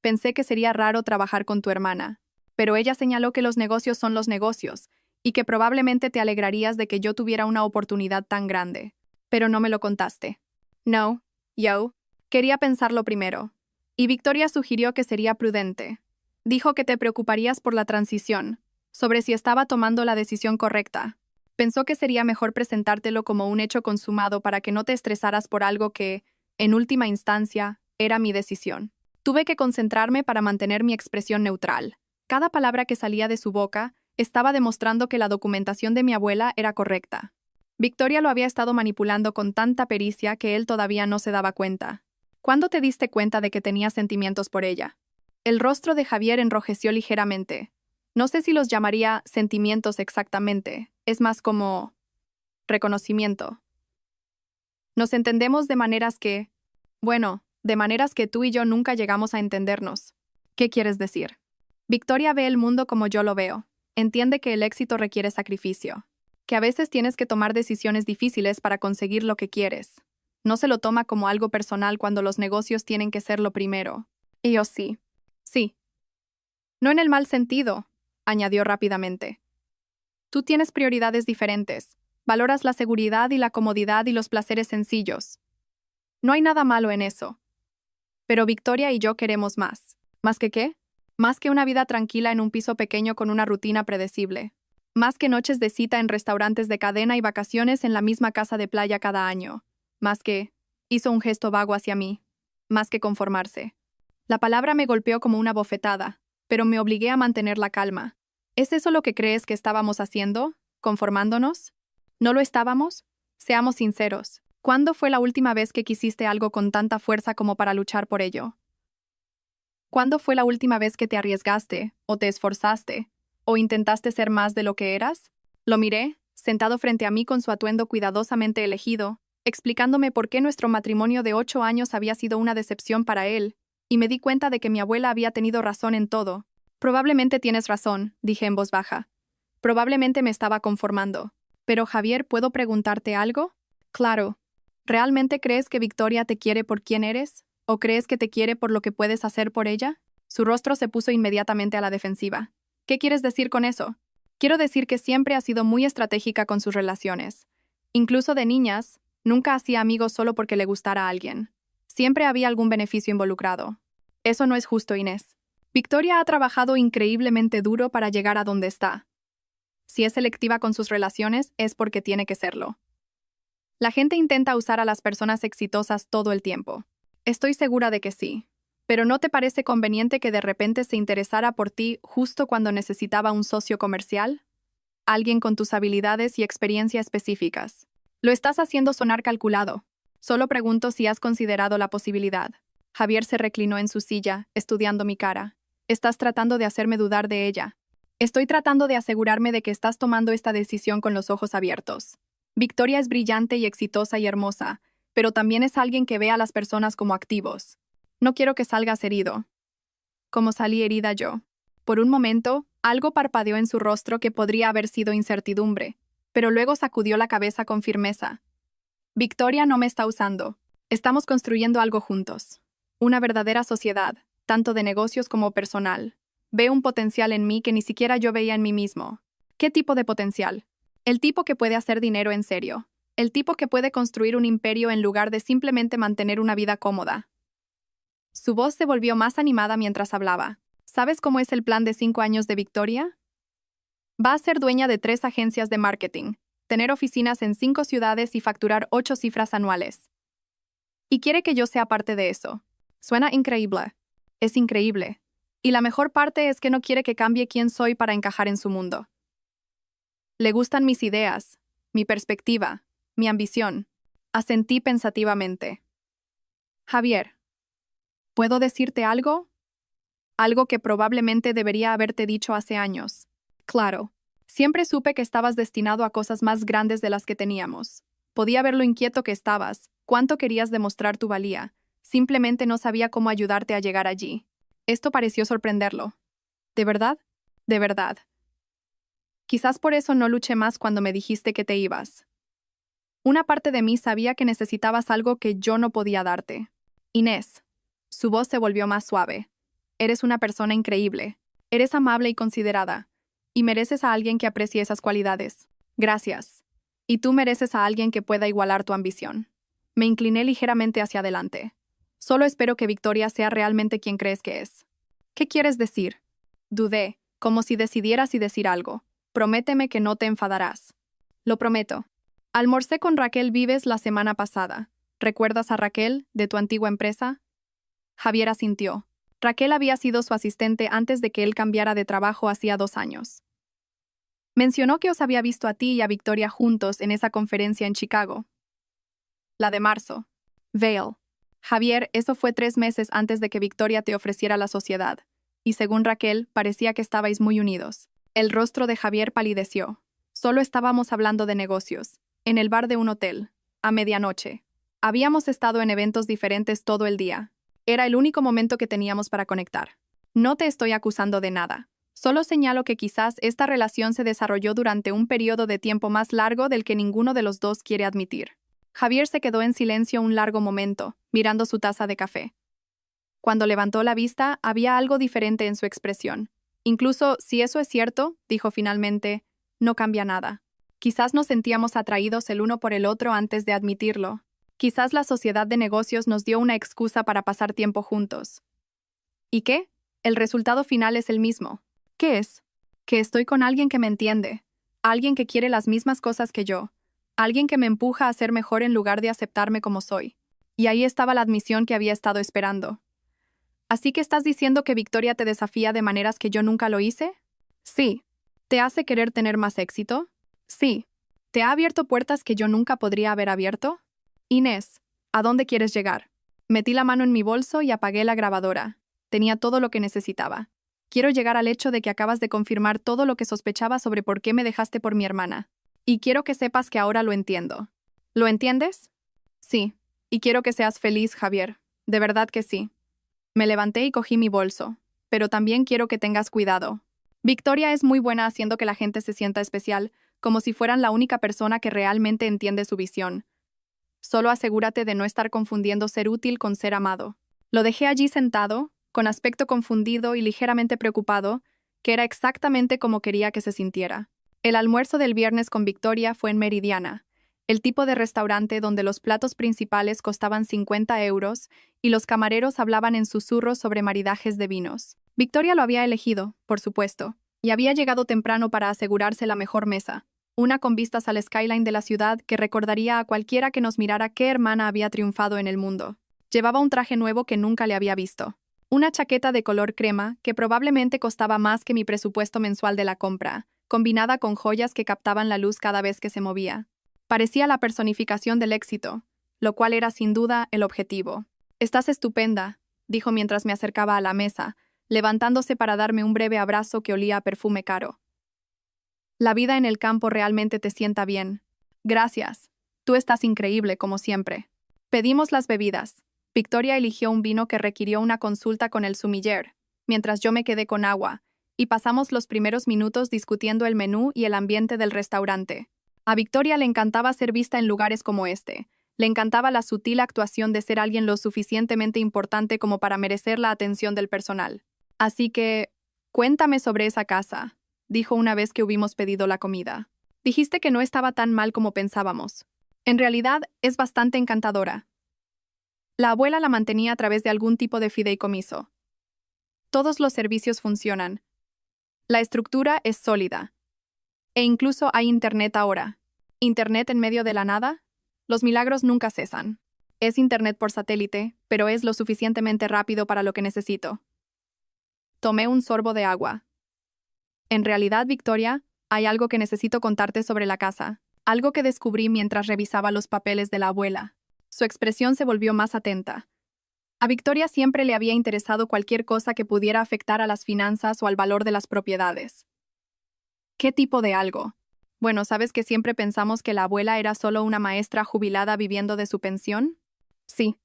Pensé que sería raro trabajar con tu hermana, pero ella señaló que los negocios son los negocios, y que probablemente te alegrarías de que yo tuviera una oportunidad tan grande. Pero no me lo contaste. No, yo. Quería pensarlo primero. Y Victoria sugirió que sería prudente. Dijo que te preocuparías por la transición, sobre si estaba tomando la decisión correcta. Pensó que sería mejor presentártelo como un hecho consumado para que no te estresaras por algo que, en última instancia, era mi decisión. Tuve que concentrarme para mantener mi expresión neutral. Cada palabra que salía de su boca estaba demostrando que la documentación de mi abuela era correcta. Victoria lo había estado manipulando con tanta pericia que él todavía no se daba cuenta. ¿Cuándo te diste cuenta de que tenía sentimientos por ella? El rostro de Javier enrojeció ligeramente. No sé si los llamaría sentimientos exactamente, es más como reconocimiento. Nos entendemos de maneras que, bueno, de maneras que tú y yo nunca llegamos a entendernos. ¿Qué quieres decir? Victoria ve el mundo como yo lo veo. Entiende que el éxito requiere sacrificio, que a veces tienes que tomar decisiones difíciles para conseguir lo que quieres. No se lo toma como algo personal cuando los negocios tienen que ser lo primero. Y yo sí. Sí. No en el mal sentido, añadió rápidamente. Tú tienes prioridades diferentes. Valoras la seguridad y la comodidad y los placeres sencillos. No hay nada malo en eso. Pero Victoria y yo queremos más. ¿Más que qué? Más que una vida tranquila en un piso pequeño con una rutina predecible. Más que noches de cita en restaurantes de cadena y vacaciones en la misma casa de playa cada año. Más que... Hizo un gesto vago hacia mí. Más que conformarse. La palabra me golpeó como una bofetada, pero me obligué a mantener la calma. ¿Es eso lo que crees que estábamos haciendo? ¿Conformándonos? ¿No lo estábamos? Seamos sinceros. ¿Cuándo fue la última vez que quisiste algo con tanta fuerza como para luchar por ello? ¿Cuándo fue la última vez que te arriesgaste, o te esforzaste, o intentaste ser más de lo que eras? Lo miré, sentado frente a mí con su atuendo cuidadosamente elegido, explicándome por qué nuestro matrimonio de 8 años había sido una decepción para él, y me di cuenta de que mi abuela había tenido razón en todo. Probablemente tienes razón, dije en voz baja. Probablemente me estaba conformando. Pero Javier, ¿puedo preguntarte algo? Claro. ¿Realmente crees que Victoria te quiere por quién eres? ¿O crees que te quiere por lo que puedes hacer por ella? Su rostro se puso inmediatamente a la defensiva. ¿Qué quieres decir con eso? Quiero decir que siempre ha sido muy estratégica con sus relaciones. Incluso de niñas, nunca hacía amigos solo porque le gustara a alguien. Siempre había algún beneficio involucrado. Eso no es justo, Inés. Victoria ha trabajado increíblemente duro para llegar a donde está. Si es selectiva con sus relaciones, es porque tiene que serlo. La gente intenta usar a las personas exitosas todo el tiempo. Estoy segura de que sí. Pero ¿no te parece conveniente que de repente se interesara por ti justo cuando necesitaba un socio comercial? Alguien con tus habilidades y experiencia específicas. Lo estás haciendo sonar calculado. Solo pregunto si has considerado la posibilidad. Javier se reclinó en su silla, estudiando mi cara. Estás tratando de hacerme dudar de ella. Estoy tratando de asegurarme de que estás tomando esta decisión con los ojos abiertos. Victoria es brillante y exitosa y hermosa, pero también es alguien que ve a las personas como activos. No quiero que salgas herido. Como salí herida yo. Por un momento, algo parpadeó en su rostro que podría haber sido incertidumbre, pero luego sacudió la cabeza con firmeza. Victoria no me está usando. Estamos construyendo algo juntos. Una verdadera sociedad, tanto de negocios como personal. Ve un potencial en mí que ni siquiera yo veía en mí mismo. ¿Qué tipo de potencial? El tipo que puede hacer dinero en serio. El tipo que puede construir un imperio en lugar de simplemente mantener una vida cómoda. Su voz se volvió más animada mientras hablaba. ¿Sabes cómo es el plan de 5 años de Victoria? Va a ser dueña de 3 agencias de marketing, tener oficinas en 5 ciudades y facturar 8 cifras anuales. Y quiere que yo sea parte de eso. Suena increíble. Es increíble. Y la mejor parte es que no quiere que cambie quién soy para encajar en su mundo. Le gustan mis ideas, mi perspectiva, mi ambición. Asentí pensativamente. Javier, ¿puedo decirte algo? Algo que probablemente debería haberte dicho hace años. Claro, siempre supe que estabas destinado a cosas más grandes de las que teníamos. Podía ver lo inquieto que estabas, cuánto querías demostrar tu valía. Simplemente no sabía cómo ayudarte a llegar allí. Esto pareció sorprenderlo. ¿De verdad? De verdad. Quizás por eso no luché más cuando me dijiste que te ibas. Una parte de mí sabía que necesitabas algo que yo no podía darte. Inés. Su voz se volvió más suave. Eres una persona increíble. Eres amable y considerada. Y mereces a alguien que aprecie esas cualidades. Gracias. Y tú mereces a alguien que pueda igualar tu ambición. Me incliné ligeramente hacia adelante. Solo espero que Victoria sea realmente quien crees que es. ¿Qué quieres decir? Dudé, como si decidieras y decir algo. Prométeme que no te enfadarás. Lo prometo. Almorcé con Raquel Vives la semana pasada. ¿Recuerdas a Raquel, de tu antigua empresa? Javier asintió. Raquel había sido su asistente antes de que él cambiara de trabajo hacía 2 años. Mencionó que os había visto a ti y a Victoria juntos en esa conferencia en Chicago. La de marzo. Vail. Javier, eso fue 3 meses antes de que Victoria te ofreciera la sociedad. Y según Raquel, parecía que estabais muy unidos. El rostro de Javier palideció. Solo estábamos hablando de negocios. En el bar de un hotel. A medianoche. Habíamos estado en eventos diferentes todo el día. Era el único momento que teníamos para conectar. No te estoy acusando de nada. Solo señalo que quizás esta relación se desarrolló durante un periodo de tiempo más largo del que ninguno de los dos quiere admitir. Javier se quedó en silencio un largo momento, mirando su taza de café. Cuando levantó la vista, había algo diferente en su expresión. Incluso si eso es cierto, dijo finalmente, no cambia nada. Quizás nos sentíamos atraídos el uno por el otro antes de admitirlo. Quizás la sociedad de negocios nos dio una excusa para pasar tiempo juntos. ¿Y qué? El resultado final es el mismo. ¿Qué es? Que estoy con alguien que me entiende, alguien que quiere las mismas cosas que yo, alguien que me empuja a ser mejor en lugar de aceptarme como soy. Y ahí estaba la admisión que había estado esperando. ¿Así que estás diciendo que Victoria te desafía de maneras que yo nunca lo hice? Sí. ¿Te hace querer tener más éxito? Sí. ¿Te ha abierto puertas que yo nunca podría haber abierto? Inés, ¿a dónde quieres llegar? Metí la mano en mi bolso y apagué la grabadora. Tenía todo lo que necesitaba. Quiero llegar al hecho de que acabas de confirmar todo lo que sospechaba sobre por qué me dejaste por mi hermana. Y quiero que sepas que ahora lo entiendo. ¿Lo entiendes? Sí. Y quiero que seas feliz, Javier. De verdad que sí. Me levanté y cogí mi bolso. Pero también quiero que tengas cuidado. Victoria es muy buena haciendo que la gente se sienta especial, como si fueran la única persona que realmente entiende su visión. Solo asegúrate de no estar confundiendo ser útil con ser amado. Lo dejé allí sentado, con aspecto confundido y ligeramente preocupado, que era exactamente como quería que se sintiera. El almuerzo del viernes con Victoria fue en Meridiana, el tipo de restaurante donde los platos principales costaban 50 euros y los camareros hablaban en susurros sobre maridajes de vinos. Victoria lo había elegido, por supuesto, y había llegado temprano para asegurarse la mejor mesa, una con vistas al skyline de la ciudad que recordaría a cualquiera que nos mirara qué hermana había triunfado en el mundo. Llevaba un traje nuevo que nunca le había visto. Una chaqueta de color crema que probablemente costaba más que mi presupuesto mensual de la compra, combinada con joyas que captaban la luz cada vez que se movía. Parecía la personificación del éxito, lo cual era sin duda el objetivo. «Estás estupenda», dijo mientras me acercaba a la mesa, levantándose para darme un breve abrazo que olía a perfume caro. «La vida en el campo realmente te sienta bien. Gracias. Tú estás increíble, como siempre». Pedimos las bebidas. Victoria eligió un vino que requirió una consulta con el sommelier, mientras yo me quedé con agua, y pasamos los primeros minutos discutiendo el menú y el ambiente del restaurante. A Victoria le encantaba ser vista en lugares como este. Le encantaba la sutil actuación de ser alguien lo suficientemente importante como para merecer la atención del personal. Así que, cuéntame sobre esa casa, dijo una vez que hubimos pedido la comida. Dijiste que no estaba tan mal como pensábamos. En realidad, es bastante encantadora. La abuela la mantenía a través de algún tipo de fideicomiso. Todos los servicios funcionan. La estructura es sólida. E incluso hay internet ahora. ¿Internet en medio de la nada? Los milagros nunca cesan. Es internet por satélite, pero es lo suficientemente rápido para lo que necesito. Tomé un sorbo de agua. En realidad, Victoria, hay algo que necesito contarte sobre la casa. Algo que descubrí mientras revisaba los papeles de la abuela. Su expresión se volvió más atenta. A Victoria siempre le había interesado cualquier cosa que pudiera afectar a las finanzas o al valor de las propiedades. ¿Qué tipo de algo? Bueno, ¿sabes que siempre pensamos que la abuela era solo una maestra jubilada viviendo de su pensión? Sí.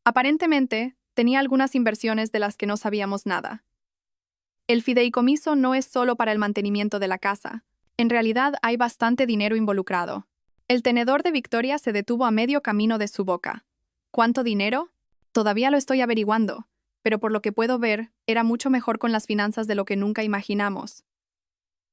Aparentemente, tenía algunas inversiones de las que no sabíamos nada. El fideicomiso no es solo para el mantenimiento de la casa. En realidad hay bastante dinero involucrado. El tenedor de Victoria se detuvo a medio camino de su boca. ¿Cuánto dinero? Todavía lo estoy averiguando, pero por lo que puedo ver, era mucho mejor con las finanzas de lo que nunca imaginamos.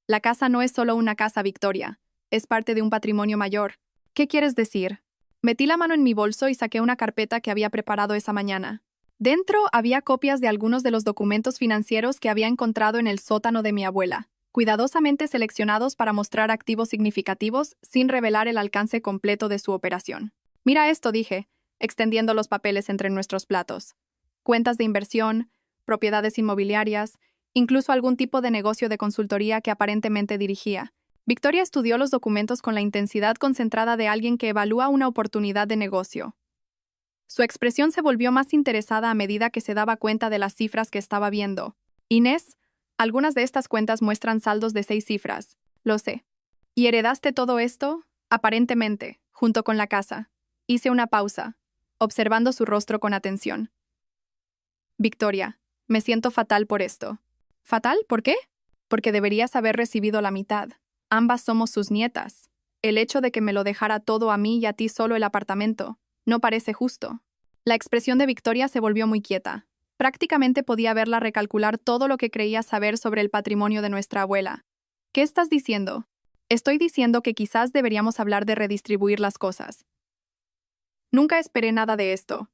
La casa no es solo una casa, Victoria. Es parte de un patrimonio mayor. ¿Qué quieres decir? Metí la mano en mi bolso y saqué una carpeta que había preparado esa mañana. Dentro había copias de algunos de los documentos financieros que había encontrado en el sótano de mi abuela, cuidadosamente seleccionados para mostrar activos significativos sin revelar el alcance completo de su operación. Mira esto, dije, extendiendo los papeles entre nuestros platos. Cuentas de inversión, propiedades inmobiliarias, incluso algún tipo de negocio de consultoría que aparentemente dirigía. Victoria estudió los documentos con la intensidad concentrada de alguien que evalúa una oportunidad de negocio. Su expresión se volvió más interesada a medida que se daba cuenta de las cifras que estaba viendo. Inés, algunas de estas cuentas muestran saldos de 6 cifras. Lo sé. ¿Y heredaste todo esto? Aparentemente, junto con la casa. Hice una pausa, observando su rostro con atención. Victoria, me siento fatal por esto. ¿Fatal? ¿Por qué? Porque deberías haber recibido la mitad. Ambas somos sus nietas. El hecho de que me lo dejara todo a mí y a ti solo el apartamento no parece justo. La expresión de Victoria se volvió muy quieta. Prácticamente podía verla recalcular todo lo que creía saber sobre el patrimonio de nuestra abuela. ¿Qué estás diciendo? Estoy diciendo que quizás deberíamos hablar de redistribuir las cosas. Nunca esperé nada de esto.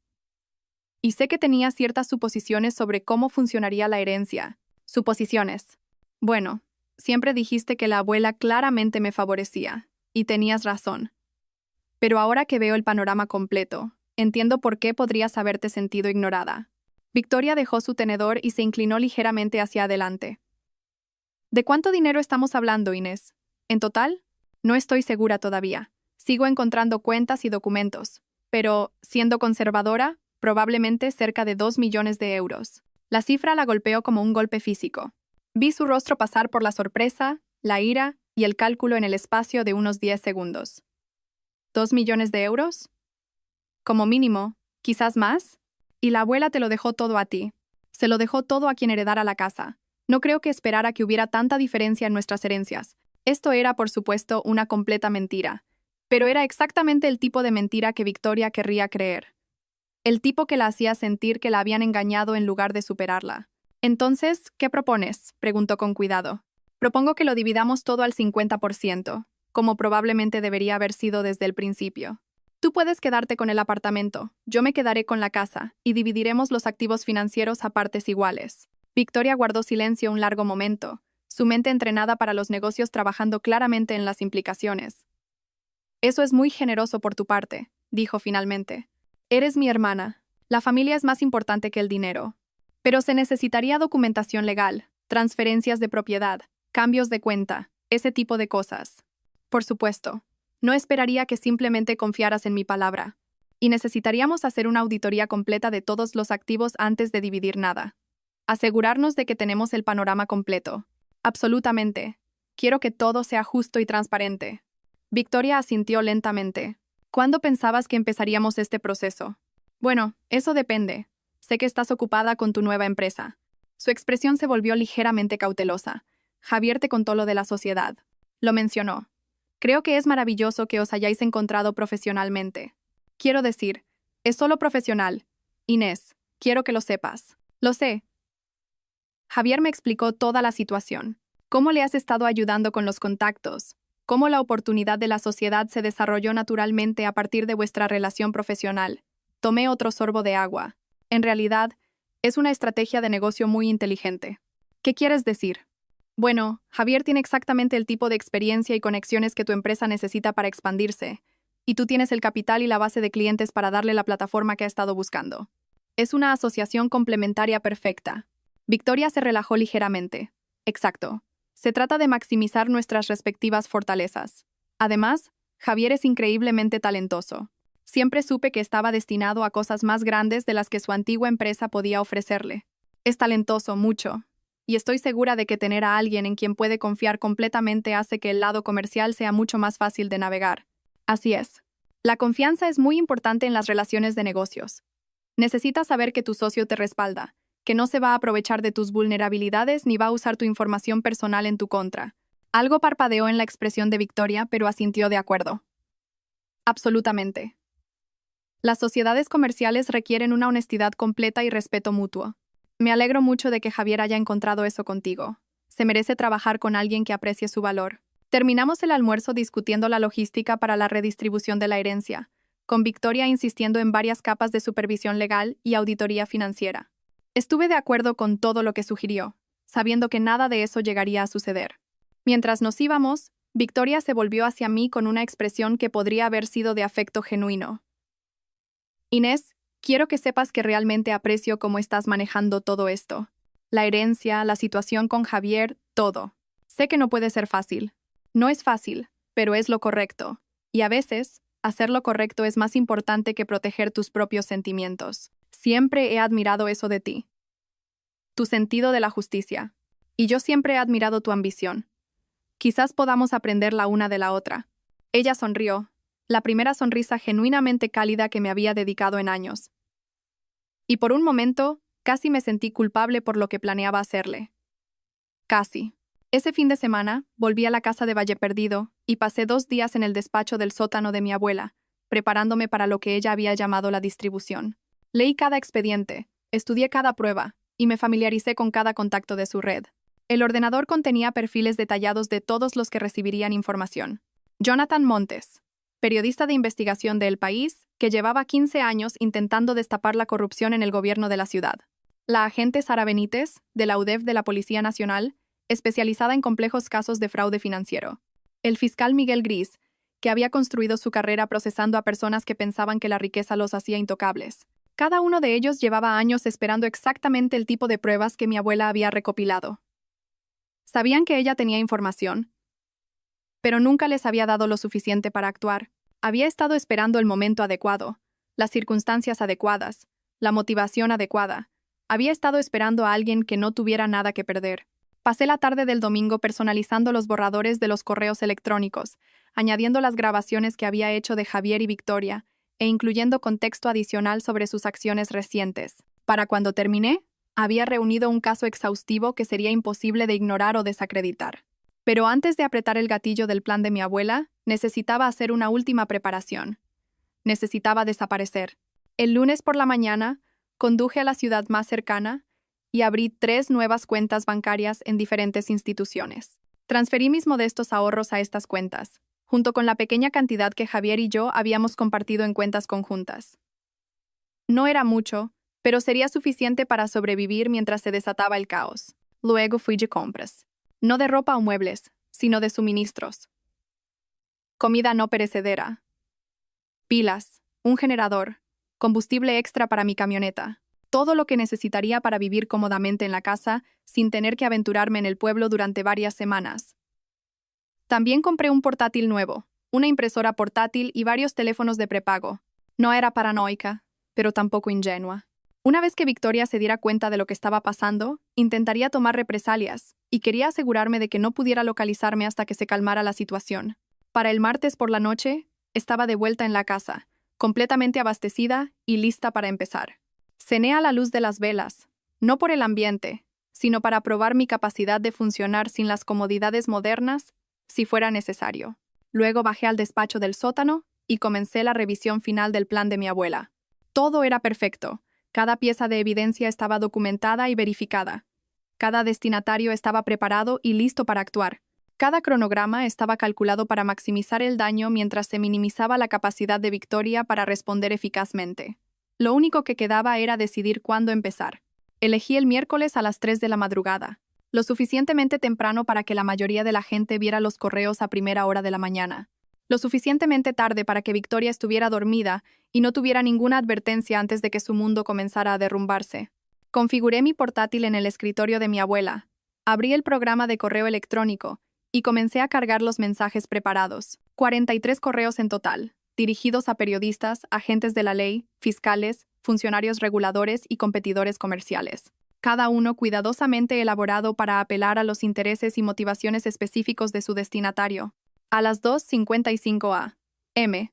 Y sé que tenía ciertas suposiciones sobre cómo funcionaría la herencia. Suposiciones. Bueno, siempre dijiste que la abuela claramente me favorecía, y tenías razón. Pero ahora que veo el panorama completo, entiendo por qué podrías haberte sentido ignorada. Victoria dejó su tenedor y se inclinó ligeramente hacia adelante. ¿De cuánto dinero estamos hablando, Inés? ¿En total? No estoy segura todavía. Sigo encontrando cuentas y documentos. Pero, siendo conservadora, probablemente cerca de 2 millones de euros. La cifra la golpeó como un golpe físico. Vi su rostro pasar por la sorpresa, la ira y el cálculo en el espacio de unos 10 segundos. ¿2 millones de euros? Como mínimo, quizás más. Y la abuela te lo dejó todo a ti. Se lo dejó todo a quien heredara la casa. No creo que esperara que hubiera tanta diferencia en nuestras herencias. Esto era, por supuesto, una completa mentira. Pero era exactamente el tipo de mentira que Victoria querría creer. El tipo que la hacía sentir que la habían engañado en lugar de superarla. Entonces, ¿qué propones?, preguntó con cuidado. Propongo que lo dividamos todo al 50%, como probablemente debería haber sido desde el principio. Tú puedes quedarte con el apartamento, yo me quedaré con la casa, y dividiremos los activos financieros a partes iguales. Victoria guardó silencio un largo momento, su mente entrenada para los negocios trabajando claramente en las implicaciones. Eso es muy generoso por tu parte, dijo finalmente. Eres mi hermana. La familia es más importante que el dinero. Pero se necesitaría documentación legal, transferencias de propiedad, cambios de cuenta, ese tipo de cosas. Por supuesto, no esperaría que simplemente confiaras en mi palabra. Y necesitaríamos hacer una auditoría completa de todos los activos antes de dividir nada. Asegurarnos de que tenemos el panorama completo. Absolutamente. Quiero que todo sea justo y transparente. Victoria asintió lentamente. ¿Cuándo pensabas que empezaríamos este proceso? Bueno, eso depende. Sé que estás ocupada con tu nueva empresa. Su expresión se volvió ligeramente cautelosa. Javier te contó lo de la sociedad. Lo mencionó. Creo que es maravilloso que os hayáis encontrado profesionalmente. Quiero decir, es solo profesional. Inés, quiero que lo sepas. Lo sé. Javier me explicó toda la situación. Cómo le has estado ayudando con los contactos. Cómo la oportunidad de la sociedad se desarrolló naturalmente a partir de vuestra relación profesional. Tomé otro sorbo de agua. En realidad, es una estrategia de negocio muy inteligente. ¿Qué quieres decir? Bueno, Javier tiene exactamente el tipo de experiencia y conexiones que tu empresa necesita para expandirse, y tú tienes el capital y la base de clientes para darle la plataforma que ha estado buscando. Es una asociación complementaria perfecta. Victoria se relajó ligeramente. Exacto. Se trata de maximizar nuestras respectivas fortalezas. Además, Javier es increíblemente talentoso. Siempre supe que estaba destinado a cosas más grandes de las que su antigua empresa podía ofrecerle. Es talentoso, mucho. Y estoy segura de que tener a alguien en quien puede confiar completamente hace que el lado comercial sea mucho más fácil de navegar. Así es. La confianza es muy importante en las relaciones de negocios. Necesitas saber que tu socio te respalda, que no se va a aprovechar de tus vulnerabilidades ni va a usar tu información personal en tu contra. Algo parpadeó en la expresión de Victoria, pero asintió de acuerdo. Absolutamente. Las sociedades comerciales requieren una honestidad completa y respeto mutuo. Me alegro mucho de que Javier haya encontrado eso contigo. Se merece trabajar con alguien que aprecie su valor. Terminamos el almuerzo discutiendo la logística para la redistribución de la herencia, con Victoria insistiendo en varias capas de supervisión legal y auditoría financiera. Estuve de acuerdo con todo lo que sugirió, sabiendo que nada de eso llegaría a suceder. Mientras nos íbamos, Victoria se volvió hacia mí con una expresión que podría haber sido de afecto genuino. Inés, quiero que sepas que realmente aprecio cómo estás manejando todo esto. La herencia, la situación con Javier, todo. Sé que no puede ser fácil. No es fácil, pero es lo correcto. Y a veces, hacer lo correcto es más importante que proteger tus propios sentimientos. Siempre he admirado eso de ti. Tu sentido de la justicia. Y yo siempre he admirado tu ambición. Quizás podamos aprender la una de la otra. Ella sonrió, la primera sonrisa genuinamente cálida que me había dedicado en años. Y por un momento, casi me sentí culpable por lo que planeaba hacerle. Casi. Ese fin de semana, volví a la casa de Valle Perdido y pasé 2 días en el despacho del sótano de mi abuela, preparándome para lo que ella había llamado la distribución. Leí cada expediente, estudié cada prueba y me familiaricé con cada contacto de su red. El ordenador contenía perfiles detallados de todos los que recibirían información. Jonathan Montes, periodista de investigación de El País, que llevaba 15 años intentando destapar la corrupción en el gobierno de la ciudad. La agente Sara Benítez, de la UDEF de la Policía Nacional, especializada en complejos casos de fraude financiero. El fiscal Miguel Gris, que había construido su carrera procesando a personas que pensaban que la riqueza los hacía intocables. Cada uno de ellos llevaba años esperando exactamente el tipo de pruebas que mi abuela había recopilado. Sabían que ella tenía información, pero nunca les había dado lo suficiente para actuar. Había estado esperando el momento adecuado, las circunstancias adecuadas, la motivación adecuada. Había estado esperando a alguien que no tuviera nada que perder. Pasé la tarde del domingo personalizando los borradores de los correos electrónicos, añadiendo las grabaciones que había hecho de Javier y Victoria, e incluyendo contexto adicional sobre sus acciones recientes. Para cuando terminé, había reunido un caso exhaustivo que sería imposible de ignorar o desacreditar. Pero antes de apretar el gatillo del plan de mi abuela, necesitaba hacer una última preparación. Necesitaba desaparecer. El lunes por la mañana, conduje a la ciudad más cercana y abrí 3 nuevas cuentas bancarias en diferentes instituciones. Transferí mis modestos ahorros a estas cuentas, junto con la pequeña cantidad que Javier y yo habíamos compartido en cuentas conjuntas. No era mucho, pero sería suficiente para sobrevivir mientras se desataba el caos. Luego fui de compras. No de ropa o muebles, sino de suministros. Comida no perecedera. Pilas, un generador, combustible extra para mi camioneta. Todo lo que necesitaría para vivir cómodamente en la casa sin tener que aventurarme en el pueblo durante varias semanas. También compré un portátil nuevo, una impresora portátil y varios teléfonos de prepago. No era paranoica, pero tampoco ingenua. Una vez que Victoria se diera cuenta de lo que estaba pasando, intentaría tomar represalias, y quería asegurarme de que no pudiera localizarme hasta que se calmara la situación. Para el martes por la noche, estaba de vuelta en la casa, completamente abastecida y lista para empezar. Cené a la luz de las velas, no por el ambiente, sino para probar mi capacidad de funcionar sin las comodidades modernas, si fuera necesario. Luego bajé al despacho del sótano y comencé la revisión final del plan de mi abuela. Todo era perfecto. Cada pieza de evidencia estaba documentada y verificada. Cada destinatario estaba preparado y listo para actuar. Cada cronograma estaba calculado para maximizar el daño mientras se minimizaba la capacidad de Victoria para responder eficazmente. Lo único que quedaba era decidir cuándo empezar. Elegí el miércoles a las 3 de la madrugada, lo suficientemente temprano para que la mayoría de la gente viera los correos a primera hora de la mañana. Lo suficientemente tarde para que Victoria estuviera dormida y no tuviera ninguna advertencia antes de que su mundo comenzara a derrumbarse. Configuré mi portátil en el escritorio de mi abuela, abrí el programa de correo electrónico y comencé a cargar los mensajes preparados. 43 correos en total, dirigidos a periodistas, agentes de la ley, fiscales, funcionarios reguladores y competidores comerciales. Cada uno cuidadosamente elaborado para apelar a los intereses y motivaciones específicos de su destinatario. A las 2:55 a.m.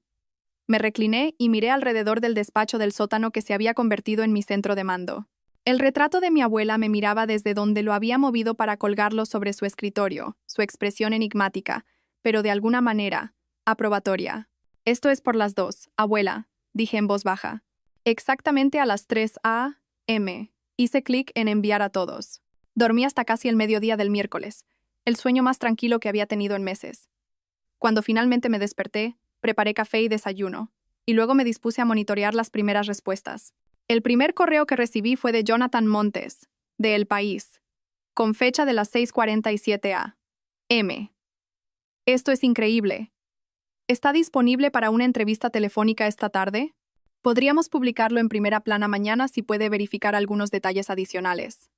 Me recliné y miré alrededor del despacho del sótano que se había convertido en mi centro de mando. El retrato de mi abuela me miraba desde donde lo había movido para colgarlo sobre su escritorio, su expresión enigmática, pero de alguna manera, aprobatoria. Esto es por las 2, abuela, dije en voz baja. Exactamente a las 3 a.m. Hice clic en enviar a todos. Dormí hasta casi el mediodía del miércoles, el sueño más tranquilo que había tenido en meses. Cuando finalmente me desperté, preparé café y desayuno, y luego me dispuse a monitorear las primeras respuestas. El primer correo que recibí fue de Jonathan Montes, de El País, con fecha de las 6:47 a.m. Esto es increíble. ¿Está disponible para una entrevista telefónica esta tarde? Podríamos publicarlo en primera plana mañana si puede verificar algunos detalles adicionales.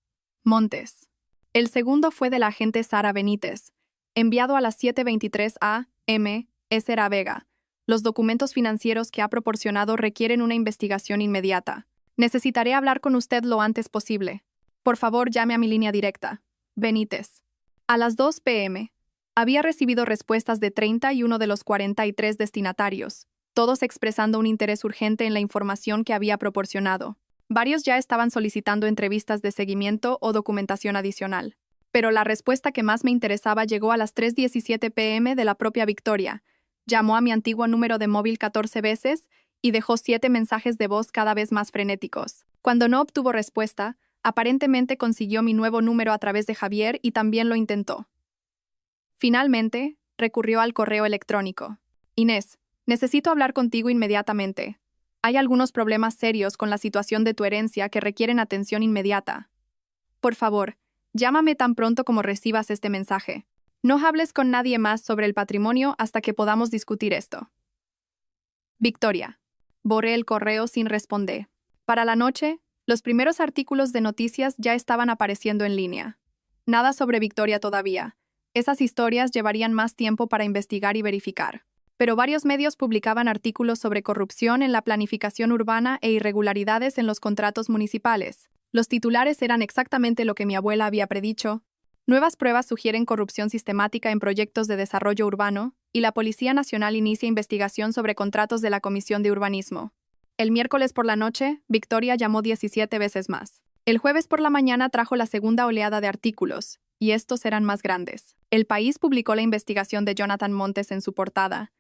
Montes. El segundo fue de la agente Sara Benítez, enviado a las 7:23 a.m. Esera Vega. Los documentos financieros que ha proporcionado requieren una investigación inmediata. Necesitaré hablar con usted lo antes posible. Por favor, llame a mi línea directa. Benítez. A las 2 p.m. Había recibido respuestas de 31 de los 43 destinatarios, todos expresando un interés urgente en la información que había proporcionado. Varios ya estaban solicitando entrevistas de seguimiento o documentación adicional. Pero la respuesta que más me interesaba llegó a las 3:17 p.m. de la propia Victoria. Llamó a mi antiguo número de móvil 14 veces y dejó 7 mensajes de voz cada vez más frenéticos. Cuando no obtuvo respuesta, aparentemente consiguió mi nuevo número a través de Javier y también lo intentó. Finalmente, recurrió al correo electrónico. Inés, necesito hablar contigo inmediatamente. Hay algunos problemas serios con la situación de tu herencia que requieren atención inmediata. Por favor, llámame tan pronto como recibas este mensaje. No hables con nadie más sobre el patrimonio hasta que podamos discutir esto. Victoria. Borré el correo sin responder. Para la noche, los primeros artículos de noticias ya estaban apareciendo en línea. Nada sobre Victoria todavía. Esas historias llevarían más tiempo para investigar y verificar. Pero varios medios publicaban artículos sobre corrupción en la planificación urbana e irregularidades en los contratos municipales. Los titulares eran exactamente lo que mi abuela había predicho. Nuevas pruebas sugieren corrupción sistemática en proyectos de desarrollo urbano, y la Policía Nacional inicia investigación sobre contratos de la Comisión de Urbanismo. El miércoles por la noche, Victoria llamó 17 veces más. El jueves por la mañana trajo la segunda oleada de artículos, y estos eran más grandes. El País publicó la investigación de Jonathan Montes en su portada.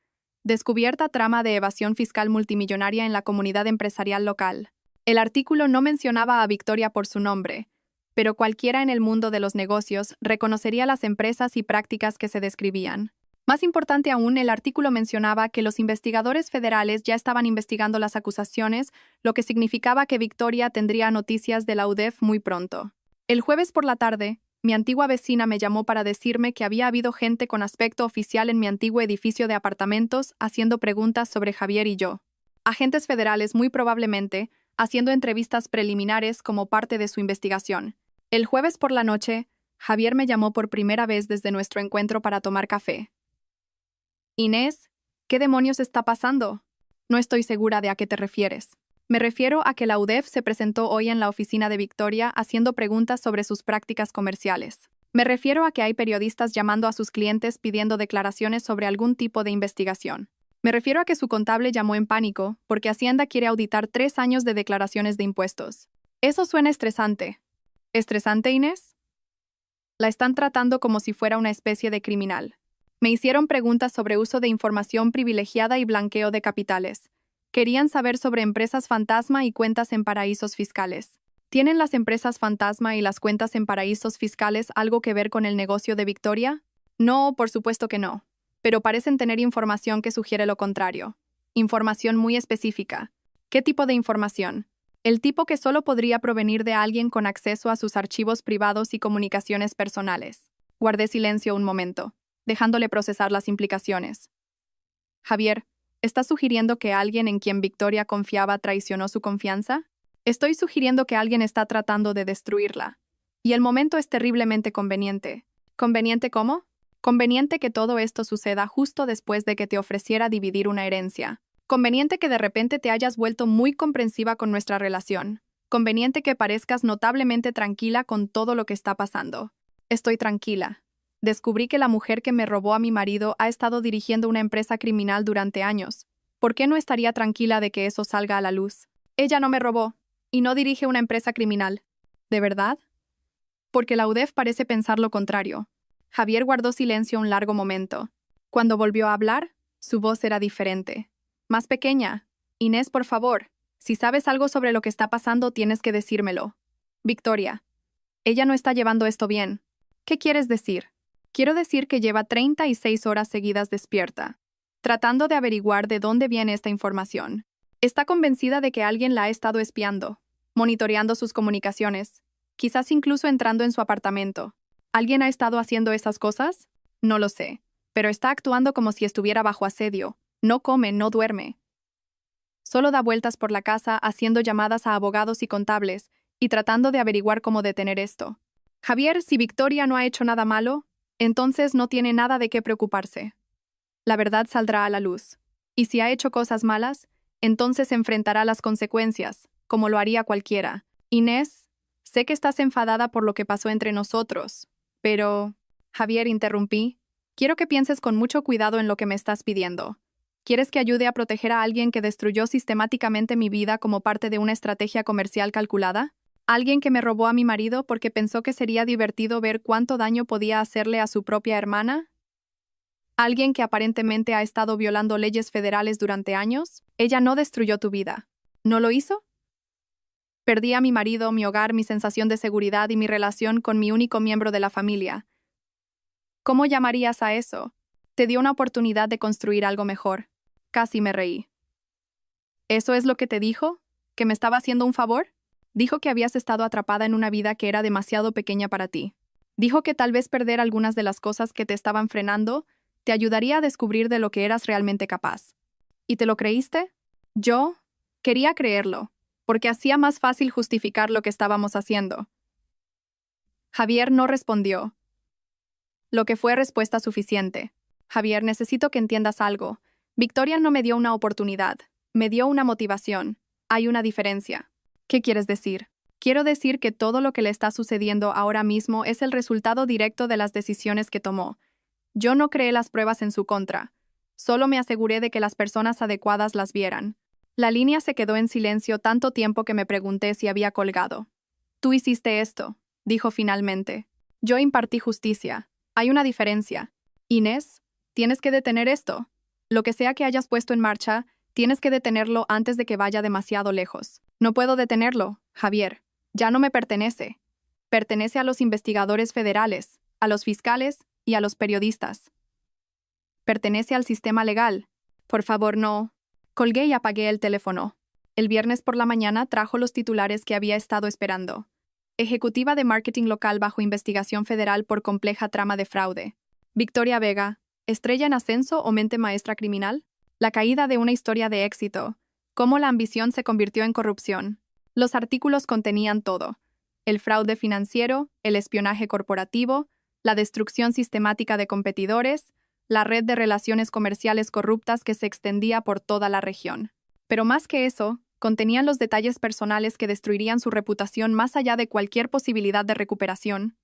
Descubierta trama de evasión fiscal multimillonaria en la comunidad empresarial local. El artículo no mencionaba a Victoria por su nombre, pero cualquiera en el mundo de los negocios reconocería las empresas y prácticas que se describían. Más importante aún, el artículo mencionaba que los investigadores federales ya estaban investigando las acusaciones, lo que significaba que Victoria tendría noticias de la UDEF muy pronto. El jueves por la tarde, mi antigua vecina me llamó para decirme que había habido gente con aspecto oficial en mi antiguo edificio de apartamentos haciendo preguntas sobre Javier y yo. Agentes federales muy probablemente, haciendo entrevistas preliminares como parte de su investigación. El jueves por la noche, Javier me llamó por primera vez desde nuestro encuentro para tomar café. Inés, ¿qué demonios está pasando? No estoy segura de a qué te refieres. Me refiero a que la UDEF se presentó hoy en la oficina de Victoria haciendo preguntas sobre sus prácticas comerciales. Me refiero a que hay periodistas llamando a sus clientes pidiendo declaraciones sobre algún tipo de investigación. Me refiero a que su contable llamó en pánico porque Hacienda quiere auditar 3 años de declaraciones de impuestos. Eso suena estresante. ¿Estresante, Inés? La están tratando como si fuera una especie de criminal. Me hicieron preguntas sobre uso de información privilegiada y blanqueo de capitales. Querían saber sobre empresas fantasma y cuentas en paraísos fiscales. ¿Tienen las empresas fantasma y las cuentas en paraísos fiscales algo que ver con el negocio de Victoria? No, por supuesto que no. Pero parecen tener información que sugiere lo contrario. Información muy específica. ¿Qué tipo de información? El tipo que solo podría provenir de alguien con acceso a sus archivos privados y comunicaciones personales. Guardé silencio un momento, dejándole procesar las implicaciones. Javier, ¿estás sugiriendo que alguien en quien Victoria confiaba traicionó su confianza? Estoy sugiriendo que alguien está tratando de destruirla. Y el momento es terriblemente conveniente. ¿Conveniente cómo? Conveniente que todo esto suceda justo después de que te ofreciera dividir una herencia. Conveniente que de repente te hayas vuelto muy comprensiva con nuestra relación. Conveniente que parezcas notablemente tranquila con todo lo que está pasando. Estoy tranquila. Descubrí que la mujer que me robó a mi marido ha estado dirigiendo una empresa criminal durante años. ¿Por qué no estaría tranquila de que eso salga a la luz? Ella no me robó, y no dirige una empresa criminal. ¿De verdad? Porque la UDEF parece pensar lo contrario. Javier guardó silencio un largo momento. Cuando volvió a hablar, su voz era diferente. Más pequeña. Inés, por favor, si sabes algo sobre lo que está pasando, tienes que decírmelo. Victoria. Ella no está llevando esto bien. ¿Qué quieres decir? Quiero decir que lleva 36 horas seguidas despierta, tratando de averiguar de dónde viene esta información. Está convencida de que alguien la ha estado espiando, monitoreando sus comunicaciones, quizás incluso entrando en su apartamento. ¿Alguien ha estado haciendo esas cosas? No lo sé, pero está actuando como si estuviera bajo asedio. No come, no duerme. Solo da vueltas por la casa haciendo llamadas a abogados y contables y tratando de averiguar cómo detener esto. Javier, si Victoria no ha hecho nada malo, entonces no tiene nada de qué preocuparse. La verdad saldrá a la luz. Y si ha hecho cosas malas, entonces enfrentará las consecuencias, como lo haría cualquiera. Inés, sé que estás enfadada por lo que pasó entre nosotros, pero... Javier, interrumpí. Quiero que pienses con mucho cuidado en lo que me estás pidiendo. ¿Quieres que ayude a proteger a alguien que destruyó sistemáticamente mi vida como parte de una estrategia comercial calculada? ¿Alguien que me robó a mi marido porque pensó que sería divertido ver cuánto daño podía hacerle a su propia hermana? ¿Alguien que aparentemente ha estado violando leyes federales durante años? Ella no destruyó tu vida. ¿No lo hizo? Perdí a mi marido, mi hogar, mi sensación de seguridad y mi relación con mi único miembro de la familia. ¿Cómo llamarías a eso? Te dio una oportunidad de construir algo mejor. Casi me reí. ¿Eso es lo que te dijo? ¿Que me estaba haciendo un favor? Dijo que habías estado atrapada en una vida que era demasiado pequeña para ti. Dijo que tal vez perder algunas de las cosas que te estaban frenando te ayudaría a descubrir de lo que eras realmente capaz. ¿Y te lo creíste? Yo quería creerlo, porque hacía más fácil justificar lo que estábamos haciendo. Javier no respondió. Lo que fue respuesta suficiente. Javier, necesito que entiendas algo. Victoria no me dio una oportunidad, me dio una motivación. Hay una diferencia. ¿Qué quieres decir? Quiero decir que todo lo que le está sucediendo ahora mismo es el resultado directo de las decisiones que tomó. Yo no creé las pruebas en su contra. Solo me aseguré de que las personas adecuadas las vieran. La línea se quedó en silencio tanto tiempo que me pregunté si había colgado. Tú hiciste esto, dijo finalmente. Yo impartí justicia. Hay una diferencia. Inés, tienes que detener esto. Lo que sea que hayas puesto en marcha, tienes que detenerlo antes de que vaya demasiado lejos. No puedo detenerlo, Javier. Ya no me pertenece. Pertenece a los investigadores federales, a los fiscales y a los periodistas. Pertenece al sistema legal. Por favor, no. Colgué y apagué el teléfono. El viernes por la mañana trajo los titulares que había estado esperando. Ejecutiva de marketing local bajo investigación federal por compleja trama de fraude. Victoria Vega, estrella en ascenso o mente maestra criminal. La caída de una historia de éxito. Cómo la ambición se convirtió en corrupción. Los artículos contenían todo. El fraude financiero, el espionaje corporativo, la destrucción sistemática de competidores, la red de relaciones comerciales corruptas que se extendía por toda la región. Pero más que eso, contenían los detalles personales que destruirían su reputación más allá de cualquier posibilidad de recuperación.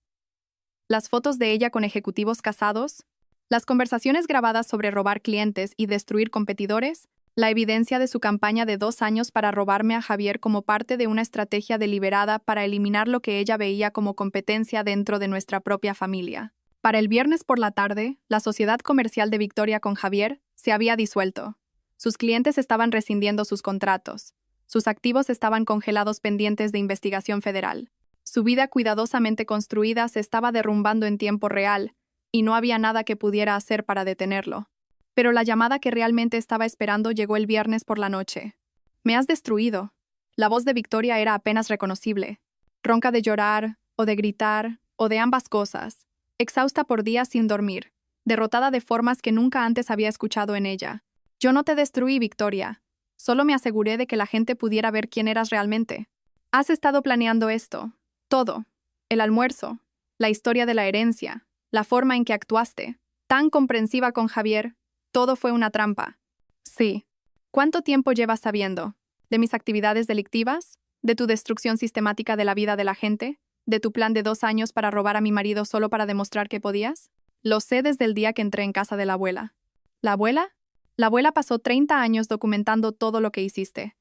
Las fotos de ella con ejecutivos casados, las conversaciones grabadas sobre robar clientes y destruir competidores, la evidencia de su campaña de 2 años para robarme a Javier como parte de una estrategia deliberada para eliminar lo que ella veía como competencia dentro de nuestra propia familia. Para el viernes por la tarde, la sociedad comercial de Victoria con Javier se había disuelto. Sus clientes estaban rescindiendo sus contratos. Sus activos estaban congelados pendientes de investigación federal. Su vida cuidadosamente construida se estaba derrumbando en tiempo real, y no había nada que pudiera hacer para detenerlo. Pero la llamada que realmente estaba esperando llegó el viernes por la noche. «Me has destruido». La voz de Victoria era apenas reconocible. Ronca de llorar, o de gritar, o de ambas cosas. Exhausta por días sin dormir. Derrotada de formas que nunca antes había escuchado en ella. «Yo no te destruí, Victoria. Solo me aseguré de que la gente pudiera ver quién eras realmente. Has estado planeando esto. Todo. El almuerzo. La historia de la herencia. La forma en que actuaste. Tan comprensiva con Javier. Todo fue una trampa». «Sí». «¿Cuánto tiempo llevas sabiendo? ¿De mis actividades delictivas? ¿De tu destrucción sistemática de la vida de la gente? ¿De tu plan de 2 años para robar a mi marido solo para demostrar que podías?» «Lo sé desde el día que entré en casa de la abuela». «¿La abuela?» «La abuela pasó 30 años documentando todo lo que hiciste.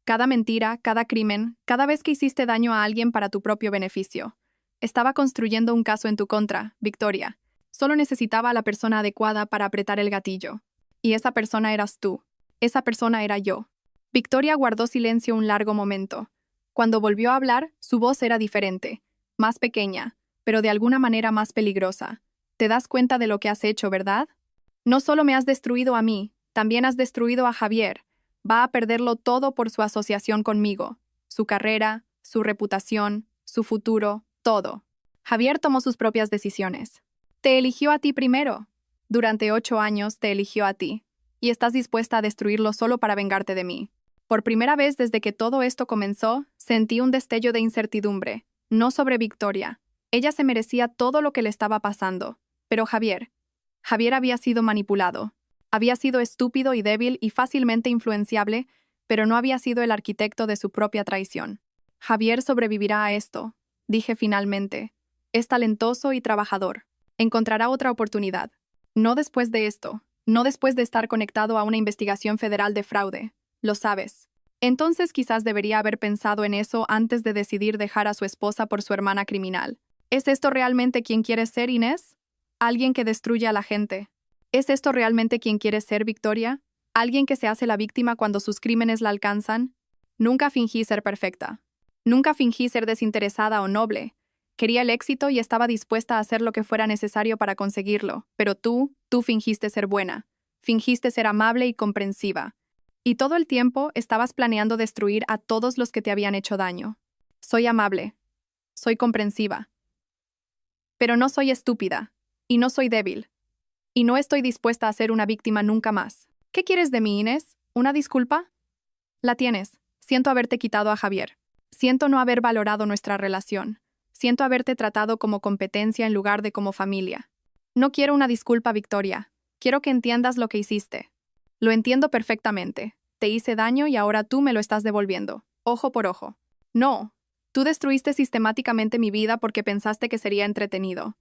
Cada mentira, cada crimen, cada vez que hiciste daño a alguien para tu propio beneficio. Estaba construyendo un caso en tu contra, Victoria. Solo necesitaba a la persona adecuada para apretar el gatillo. Y esa persona eras tú. Esa persona era yo». Victoria guardó silencio un largo momento. Cuando volvió a hablar, su voz era diferente. más pequeña, pero de alguna manera más peligrosa. ¿Te das cuenta de lo que has hecho, verdad? No solo me has destruido a mí, también has destruido a Javier. Va a perderlo todo por su asociación conmigo. Su carrera, su reputación, su futuro, todo. Javier tomó sus propias decisiones. Te eligió a ti primero. Durante 8 años te eligió a ti. Y estás dispuesta a destruirlo solo para vengarte de mí. Por primera vez desde que todo esto comenzó, sentí un destello de incertidumbre. No sobre Victoria. Ella se merecía todo lo que le estaba pasando. Pero Javier había sido manipulado. Había sido estúpido y débil y fácilmente influenciable, pero no había sido el arquitecto de su propia traición. Javier sobrevivirá a esto, dije finalmente. Es talentoso y trabajador. Encontrará otra oportunidad. No después de esto. No después de estar conectado a una investigación federal de fraude. Lo sabes. Entonces quizás debería haber pensado en eso antes de decidir dejar a su esposa por su hermana criminal. ¿Es esto realmente quien quieres ser, Inés? Alguien que destruye a la gente. ¿Es esto realmente quien quieres ser, Victoria? ¿Alguien que se hace la víctima cuando sus crímenes la alcanzan? Nunca fingí ser perfecta. Nunca fingí ser desinteresada o noble. Quería el éxito y estaba dispuesta a hacer lo que fuera necesario para conseguirlo. Pero tú fingiste ser buena. Fingiste ser amable y comprensiva. Y todo el tiempo estabas planeando destruir a todos los que te habían hecho daño. Soy amable. Soy comprensiva. Pero no soy estúpida. Y no soy débil. Y no estoy dispuesta a ser una víctima nunca más. ¿Qué quieres de mí, Inés? ¿Una disculpa? La tienes. Siento haberte quitado a Javier. Siento no haber valorado nuestra relación. Siento haberte tratado como competencia en lugar de como familia. No quiero una disculpa, Victoria. Quiero que entiendas lo que hiciste. Lo entiendo perfectamente. Te hice daño y ahora tú me lo estás devolviendo. Ojo por ojo. No. Tú destruiste sistemáticamente mi vida porque pensaste que sería entretenido.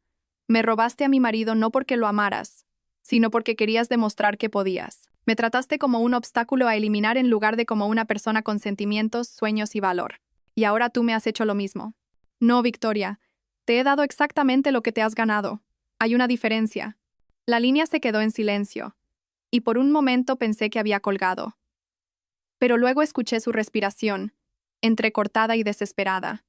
Me robaste a mi marido no porque lo amaras, sino porque querías demostrar que podías. Me trataste como un obstáculo a eliminar en lugar de como una persona con sentimientos, sueños y valor. Y ahora tú me has hecho lo mismo. No, Victoria. Te he dado exactamente lo que te has ganado. Hay una diferencia. La línea se quedó en silencio. Y por un momento pensé que había colgado. Pero luego escuché su respiración, entrecortada y desesperada.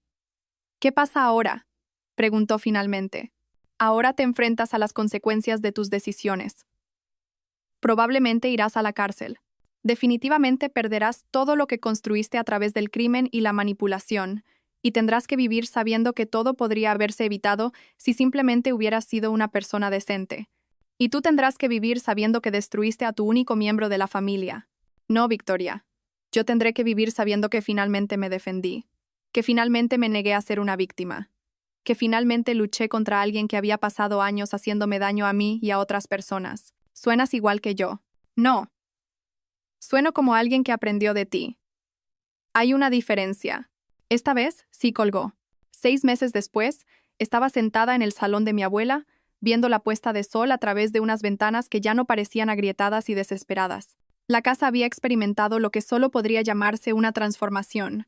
¿Qué pasa ahora?, preguntó finalmente. Ahora te enfrentas a las consecuencias de tus decisiones. Probablemente irás a la cárcel. Definitivamente perderás todo lo que construiste a través del crimen y la manipulación, y tendrás que vivir sabiendo que todo podría haberse evitado si simplemente hubieras sido una persona decente. Y tú tendrás que vivir sabiendo que destruiste a tu único miembro de la familia. No, Victoria. Yo tendré que vivir sabiendo que finalmente me defendí, que finalmente me negué a ser una víctima, que finalmente luché contra alguien que había pasado años haciéndome daño a mí y a otras personas. Suenas igual que yo. No. Sueno como alguien que aprendió de ti. Hay una diferencia. Esta vez sí colgó. 6 meses después, estaba sentada en el salón de mi abuela, viendo la puesta de sol a través de unas ventanas que ya no parecían agrietadas y desesperadas. La casa había experimentado lo que solo podría llamarse una transformación.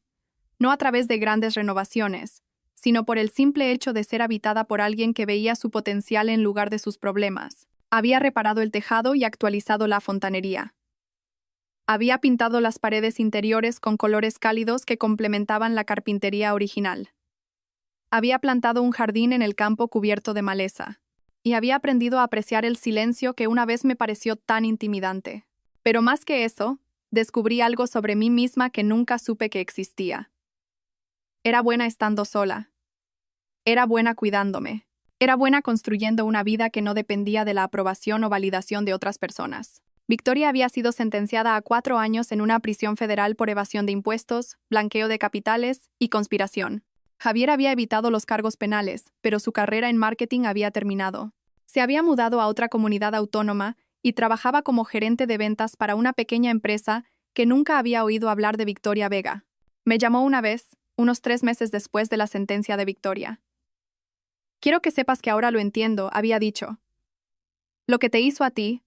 No a través de grandes renovaciones, sino por el simple hecho de ser habitada por alguien que veía su potencial en lugar de sus problemas. Había reparado el tejado y actualizado la fontanería. Había pintado las paredes interiores con colores cálidos que complementaban la carpintería original. Había plantado un jardín en el campo cubierto de maleza. Y había aprendido a apreciar el silencio que una vez me pareció tan intimidante. Pero más que eso, descubrí algo sobre mí misma que nunca supe que existía. Era buena estando sola. Era buena cuidándome. Era buena construyendo una vida que no dependía de la aprobación o validación de otras personas. Victoria había sido sentenciada a 4 años en una prisión federal por evasión de impuestos, blanqueo de capitales y conspiración. Javier había evitado los cargos penales, pero su carrera en marketing había terminado. Se había mudado a otra comunidad autónoma y trabajaba como gerente de ventas para una pequeña empresa que nunca había oído hablar de Victoria Vega. Me llamó una vez, unos 3 meses después de la sentencia de Victoria. Quiero que sepas que ahora lo entiendo, había dicho. Lo que te hizo a ti,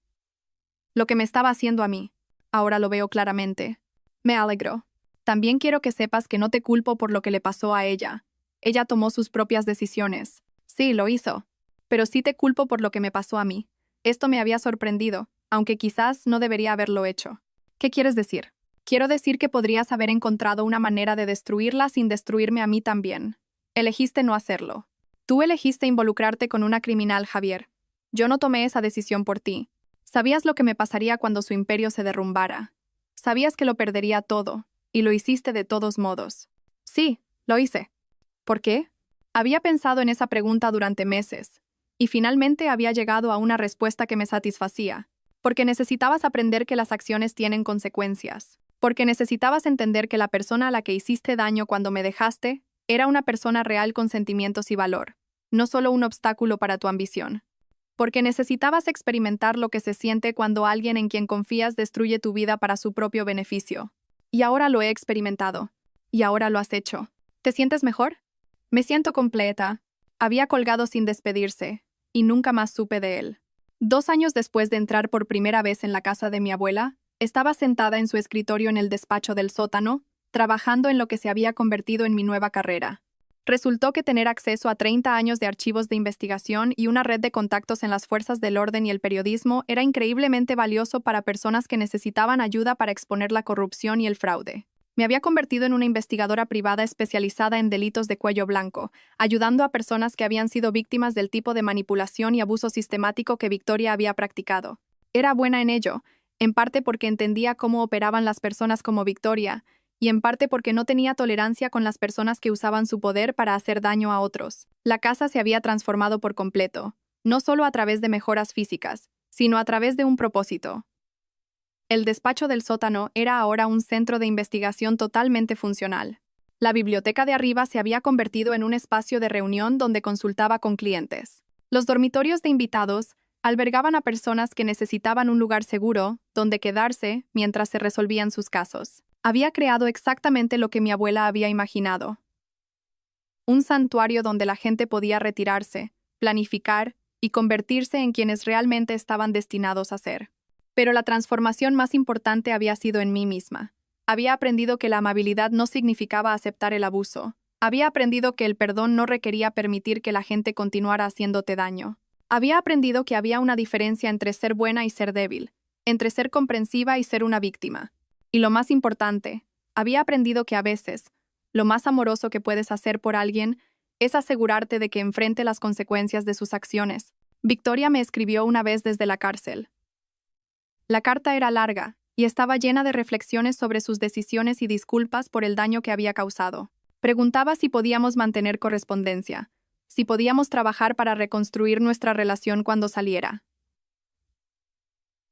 lo que me estaba haciendo a mí, ahora lo veo claramente. Me alegro. También quiero que sepas que no te culpo por lo que le pasó a ella. Ella tomó sus propias decisiones. Sí, lo hizo. Pero sí te culpo por lo que me pasó a mí. Esto me había sorprendido, aunque quizás no debería haberlo hecho. ¿Qué quieres decir? Quiero decir que podrías haber encontrado una manera de destruirla sin destruirme a mí también. Elegiste no hacerlo. Tú elegiste involucrarte con una criminal, Javier. Yo no tomé esa decisión por ti. Sabías lo que me pasaría cuando su imperio se derrumbara. Sabías que lo perdería todo, y lo hiciste de todos modos. Sí, lo hice. ¿Por qué? Había pensado en esa pregunta durante meses, y finalmente había llegado a una respuesta que me satisfacía. Porque necesitabas aprender que las acciones tienen consecuencias. Porque necesitabas entender que la persona a la que hiciste daño cuando me dejaste era una persona real con sentimientos y valor, no solo un obstáculo para tu ambición. Porque necesitabas experimentar lo que se siente cuando alguien en quien confías destruye tu vida para su propio beneficio. Y ahora lo he experimentado. Y ahora lo has hecho. ¿Te sientes mejor? Me siento completa. Había colgado sin despedirse, y nunca más supe de él. 2 años después de entrar por primera vez en la casa de mi abuela, estaba sentada en su escritorio en el despacho del sótano, trabajando en lo que se había convertido en mi nueva carrera. Resultó que tener acceso a 30 años de archivos de investigación y una red de contactos en las fuerzas del orden y el periodismo era increíblemente valioso para personas que necesitaban ayuda para exponer la corrupción y el fraude. Me había convertido en una investigadora privada especializada en delitos de cuello blanco, ayudando a personas que habían sido víctimas del tipo de manipulación y abuso sistemático que Victoria había practicado. Era buena en ello, en parte porque entendía cómo operaban las personas como Victoria, y en parte porque no tenía tolerancia con las personas que usaban su poder para hacer daño a otros. La casa se había transformado por completo, no solo a través de mejoras físicas, sino a través de un propósito. El despacho del sótano era ahora un centro de investigación totalmente funcional. La biblioteca de arriba se había convertido en un espacio de reunión donde consultaba con clientes. Los dormitorios de invitados albergaban a personas que necesitaban un lugar seguro donde quedarse mientras se resolvían sus casos. Había creado exactamente lo que mi abuela había imaginado. Un santuario donde la gente podía retirarse, planificar y convertirse en quienes realmente estaban destinados a ser. Pero la transformación más importante había sido en mí misma. Había aprendido que la amabilidad no significaba aceptar el abuso. Había aprendido que el perdón no requería permitir que la gente continuara haciéndote daño. Había aprendido que había una diferencia entre ser buena y ser débil, entre ser comprensiva y ser una víctima. Y lo más importante, había aprendido que a veces, lo más amoroso que puedes hacer por alguien es asegurarte de que enfrente las consecuencias de sus acciones. Victoria me escribió una vez desde la cárcel. La carta era larga y estaba llena de reflexiones sobre sus decisiones y disculpas por el daño que había causado. Preguntaba si podíamos mantener correspondencia, si podíamos trabajar para reconstruir nuestra relación cuando saliera.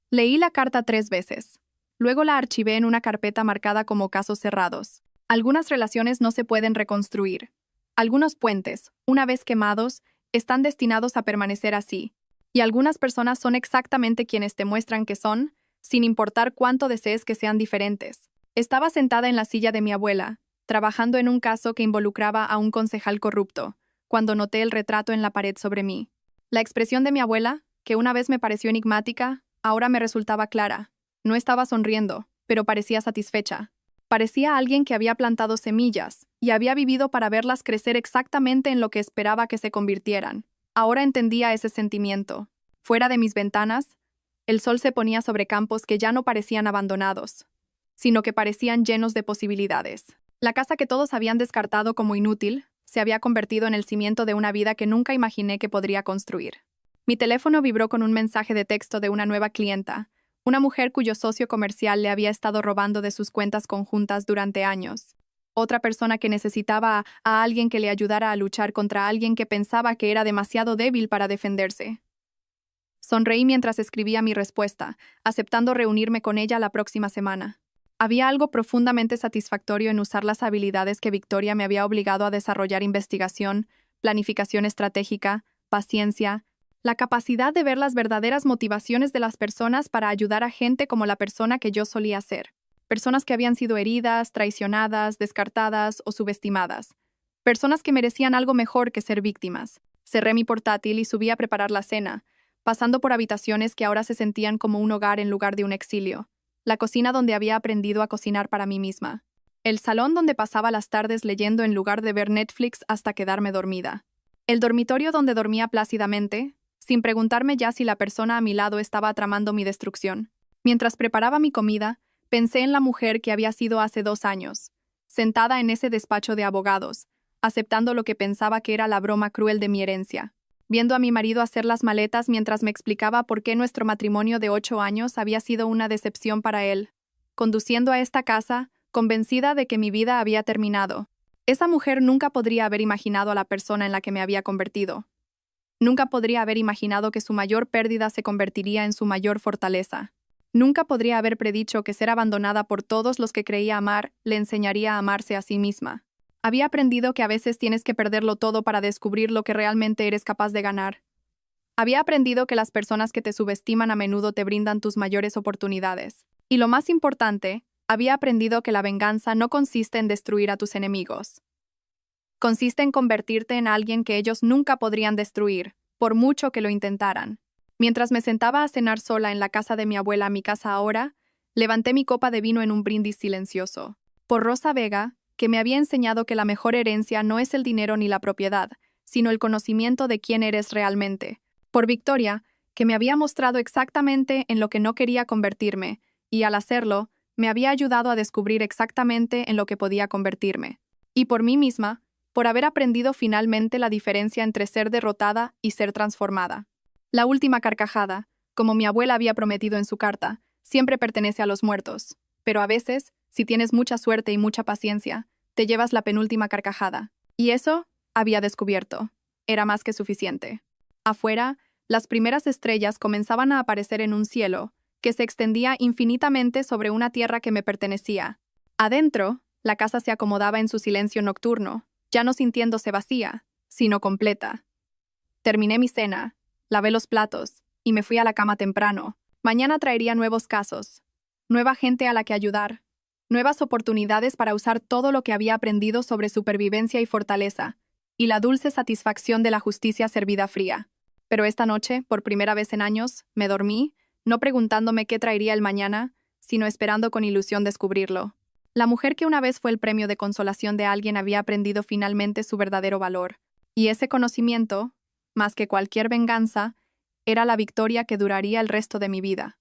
Leí la carta 3 veces. Luego la archivé en una carpeta marcada como casos cerrados. Algunas relaciones no se pueden reconstruir. Algunos puentes, una vez quemados, están destinados a permanecer así. Y algunas personas son exactamente quienes te muestran que son, sin importar cuánto desees que sean diferentes. Estaba sentada en la silla de mi abuela, trabajando en un caso que involucraba a un concejal corrupto, cuando noté el retrato en la pared sobre mí. La expresión de mi abuela, que una vez me pareció enigmática, ahora me resultaba clara. No estaba sonriendo, pero parecía satisfecha. Parecía alguien que había plantado semillas y había vivido para verlas crecer exactamente en lo que esperaba que se convirtieran. Ahora entendía ese sentimiento. Fuera de mis ventanas, el sol se ponía sobre campos que ya no parecían abandonados, sino que parecían llenos de posibilidades. La casa que todos habían descartado como inútil se había convertido en el cimiento de una vida que nunca imaginé que podría construir. Mi teléfono vibró con un mensaje de texto de una nueva clienta, una mujer cuyo socio comercial le había estado robando de sus cuentas conjuntas durante años. Otra persona que necesitaba a alguien que le ayudara a luchar contra alguien que pensaba que era demasiado débil para defenderse. Sonreí mientras escribía mi respuesta, aceptando reunirme con ella la próxima semana. Había algo profundamente satisfactorio en usar las habilidades que Victoria me había obligado a desarrollar: investigación, planificación estratégica, paciencia, la capacidad de ver las verdaderas motivaciones de las personas para ayudar a gente como la persona que yo solía ser. Personas que habían sido heridas, traicionadas, descartadas o subestimadas. Personas que merecían algo mejor que ser víctimas. Cerré mi portátil y subí a preparar la cena, pasando por habitaciones que ahora se sentían como un hogar en lugar de un exilio. La cocina donde había aprendido a cocinar para mí misma. El salón donde pasaba las tardes leyendo en lugar de ver Netflix hasta quedarme dormida. El dormitorio donde dormía plácidamente, sin preguntarme ya si la persona a mi lado estaba tramando mi destrucción. Mientras preparaba mi comida, pensé en la mujer que había sido hace 2 años, sentada en ese despacho de abogados, aceptando lo que pensaba que era la broma cruel de mi herencia. Viendo a mi marido hacer las maletas mientras me explicaba por qué nuestro matrimonio de 8 años había sido una decepción para él. Conduciendo a esta casa, convencida de que mi vida había terminado. Esa mujer nunca podría haber imaginado a la persona en la que me había convertido. Nunca podría haber imaginado que su mayor pérdida se convertiría en su mayor fortaleza. Nunca podría haber predicho que ser abandonada por todos los que creía amar le enseñaría a amarse a sí misma. Había aprendido que a veces tienes que perderlo todo para descubrir lo que realmente eres capaz de ganar. Había aprendido que las personas que te subestiman a menudo te brindan tus mayores oportunidades. Y lo más importante, había aprendido que la venganza no consiste en destruir a tus enemigos. Consiste en convertirte en alguien que ellos nunca podrían destruir, por mucho que lo intentaran. Mientras me sentaba a cenar sola en la casa de mi abuela a mi casa ahora, levanté mi copa de vino en un brindis silencioso. Por Rosa Vega, que me había enseñado que la mejor herencia no es el dinero ni la propiedad, sino el conocimiento de quién eres realmente. Por Victoria, que me había mostrado exactamente en lo que no quería convertirme, y al hacerlo, me había ayudado a descubrir exactamente en lo que podía convertirme. Y por mí misma, por haber aprendido finalmente la diferencia entre ser derrotada y ser transformada. La última carcajada, como mi abuela había prometido en su carta, siempre pertenece a los muertos, pero a veces, si tienes mucha suerte y mucha paciencia, te llevas la penúltima carcajada. Y eso, había descubierto, era más que suficiente. Afuera, las primeras estrellas comenzaban a aparecer en un cielo que se extendía infinitamente sobre una tierra que me pertenecía. Adentro, la casa se acomodaba en su silencio nocturno, ya no sintiéndose vacía, sino completa. Terminé mi cena, lavé los platos y me fui a la cama temprano. Mañana traería nuevos casos, nueva gente a la que ayudar, nuevas oportunidades para usar todo lo que había aprendido sobre supervivencia y fortaleza, y la dulce satisfacción de la justicia servida fría. Pero esta noche, por primera vez en años, me dormí, no preguntándome qué traería el mañana, sino esperando con ilusión descubrirlo. La mujer que una vez fue el premio de consolación de alguien había aprendido finalmente su verdadero valor, y ese conocimiento, más que cualquier venganza, era la victoria que duraría el resto de mi vida.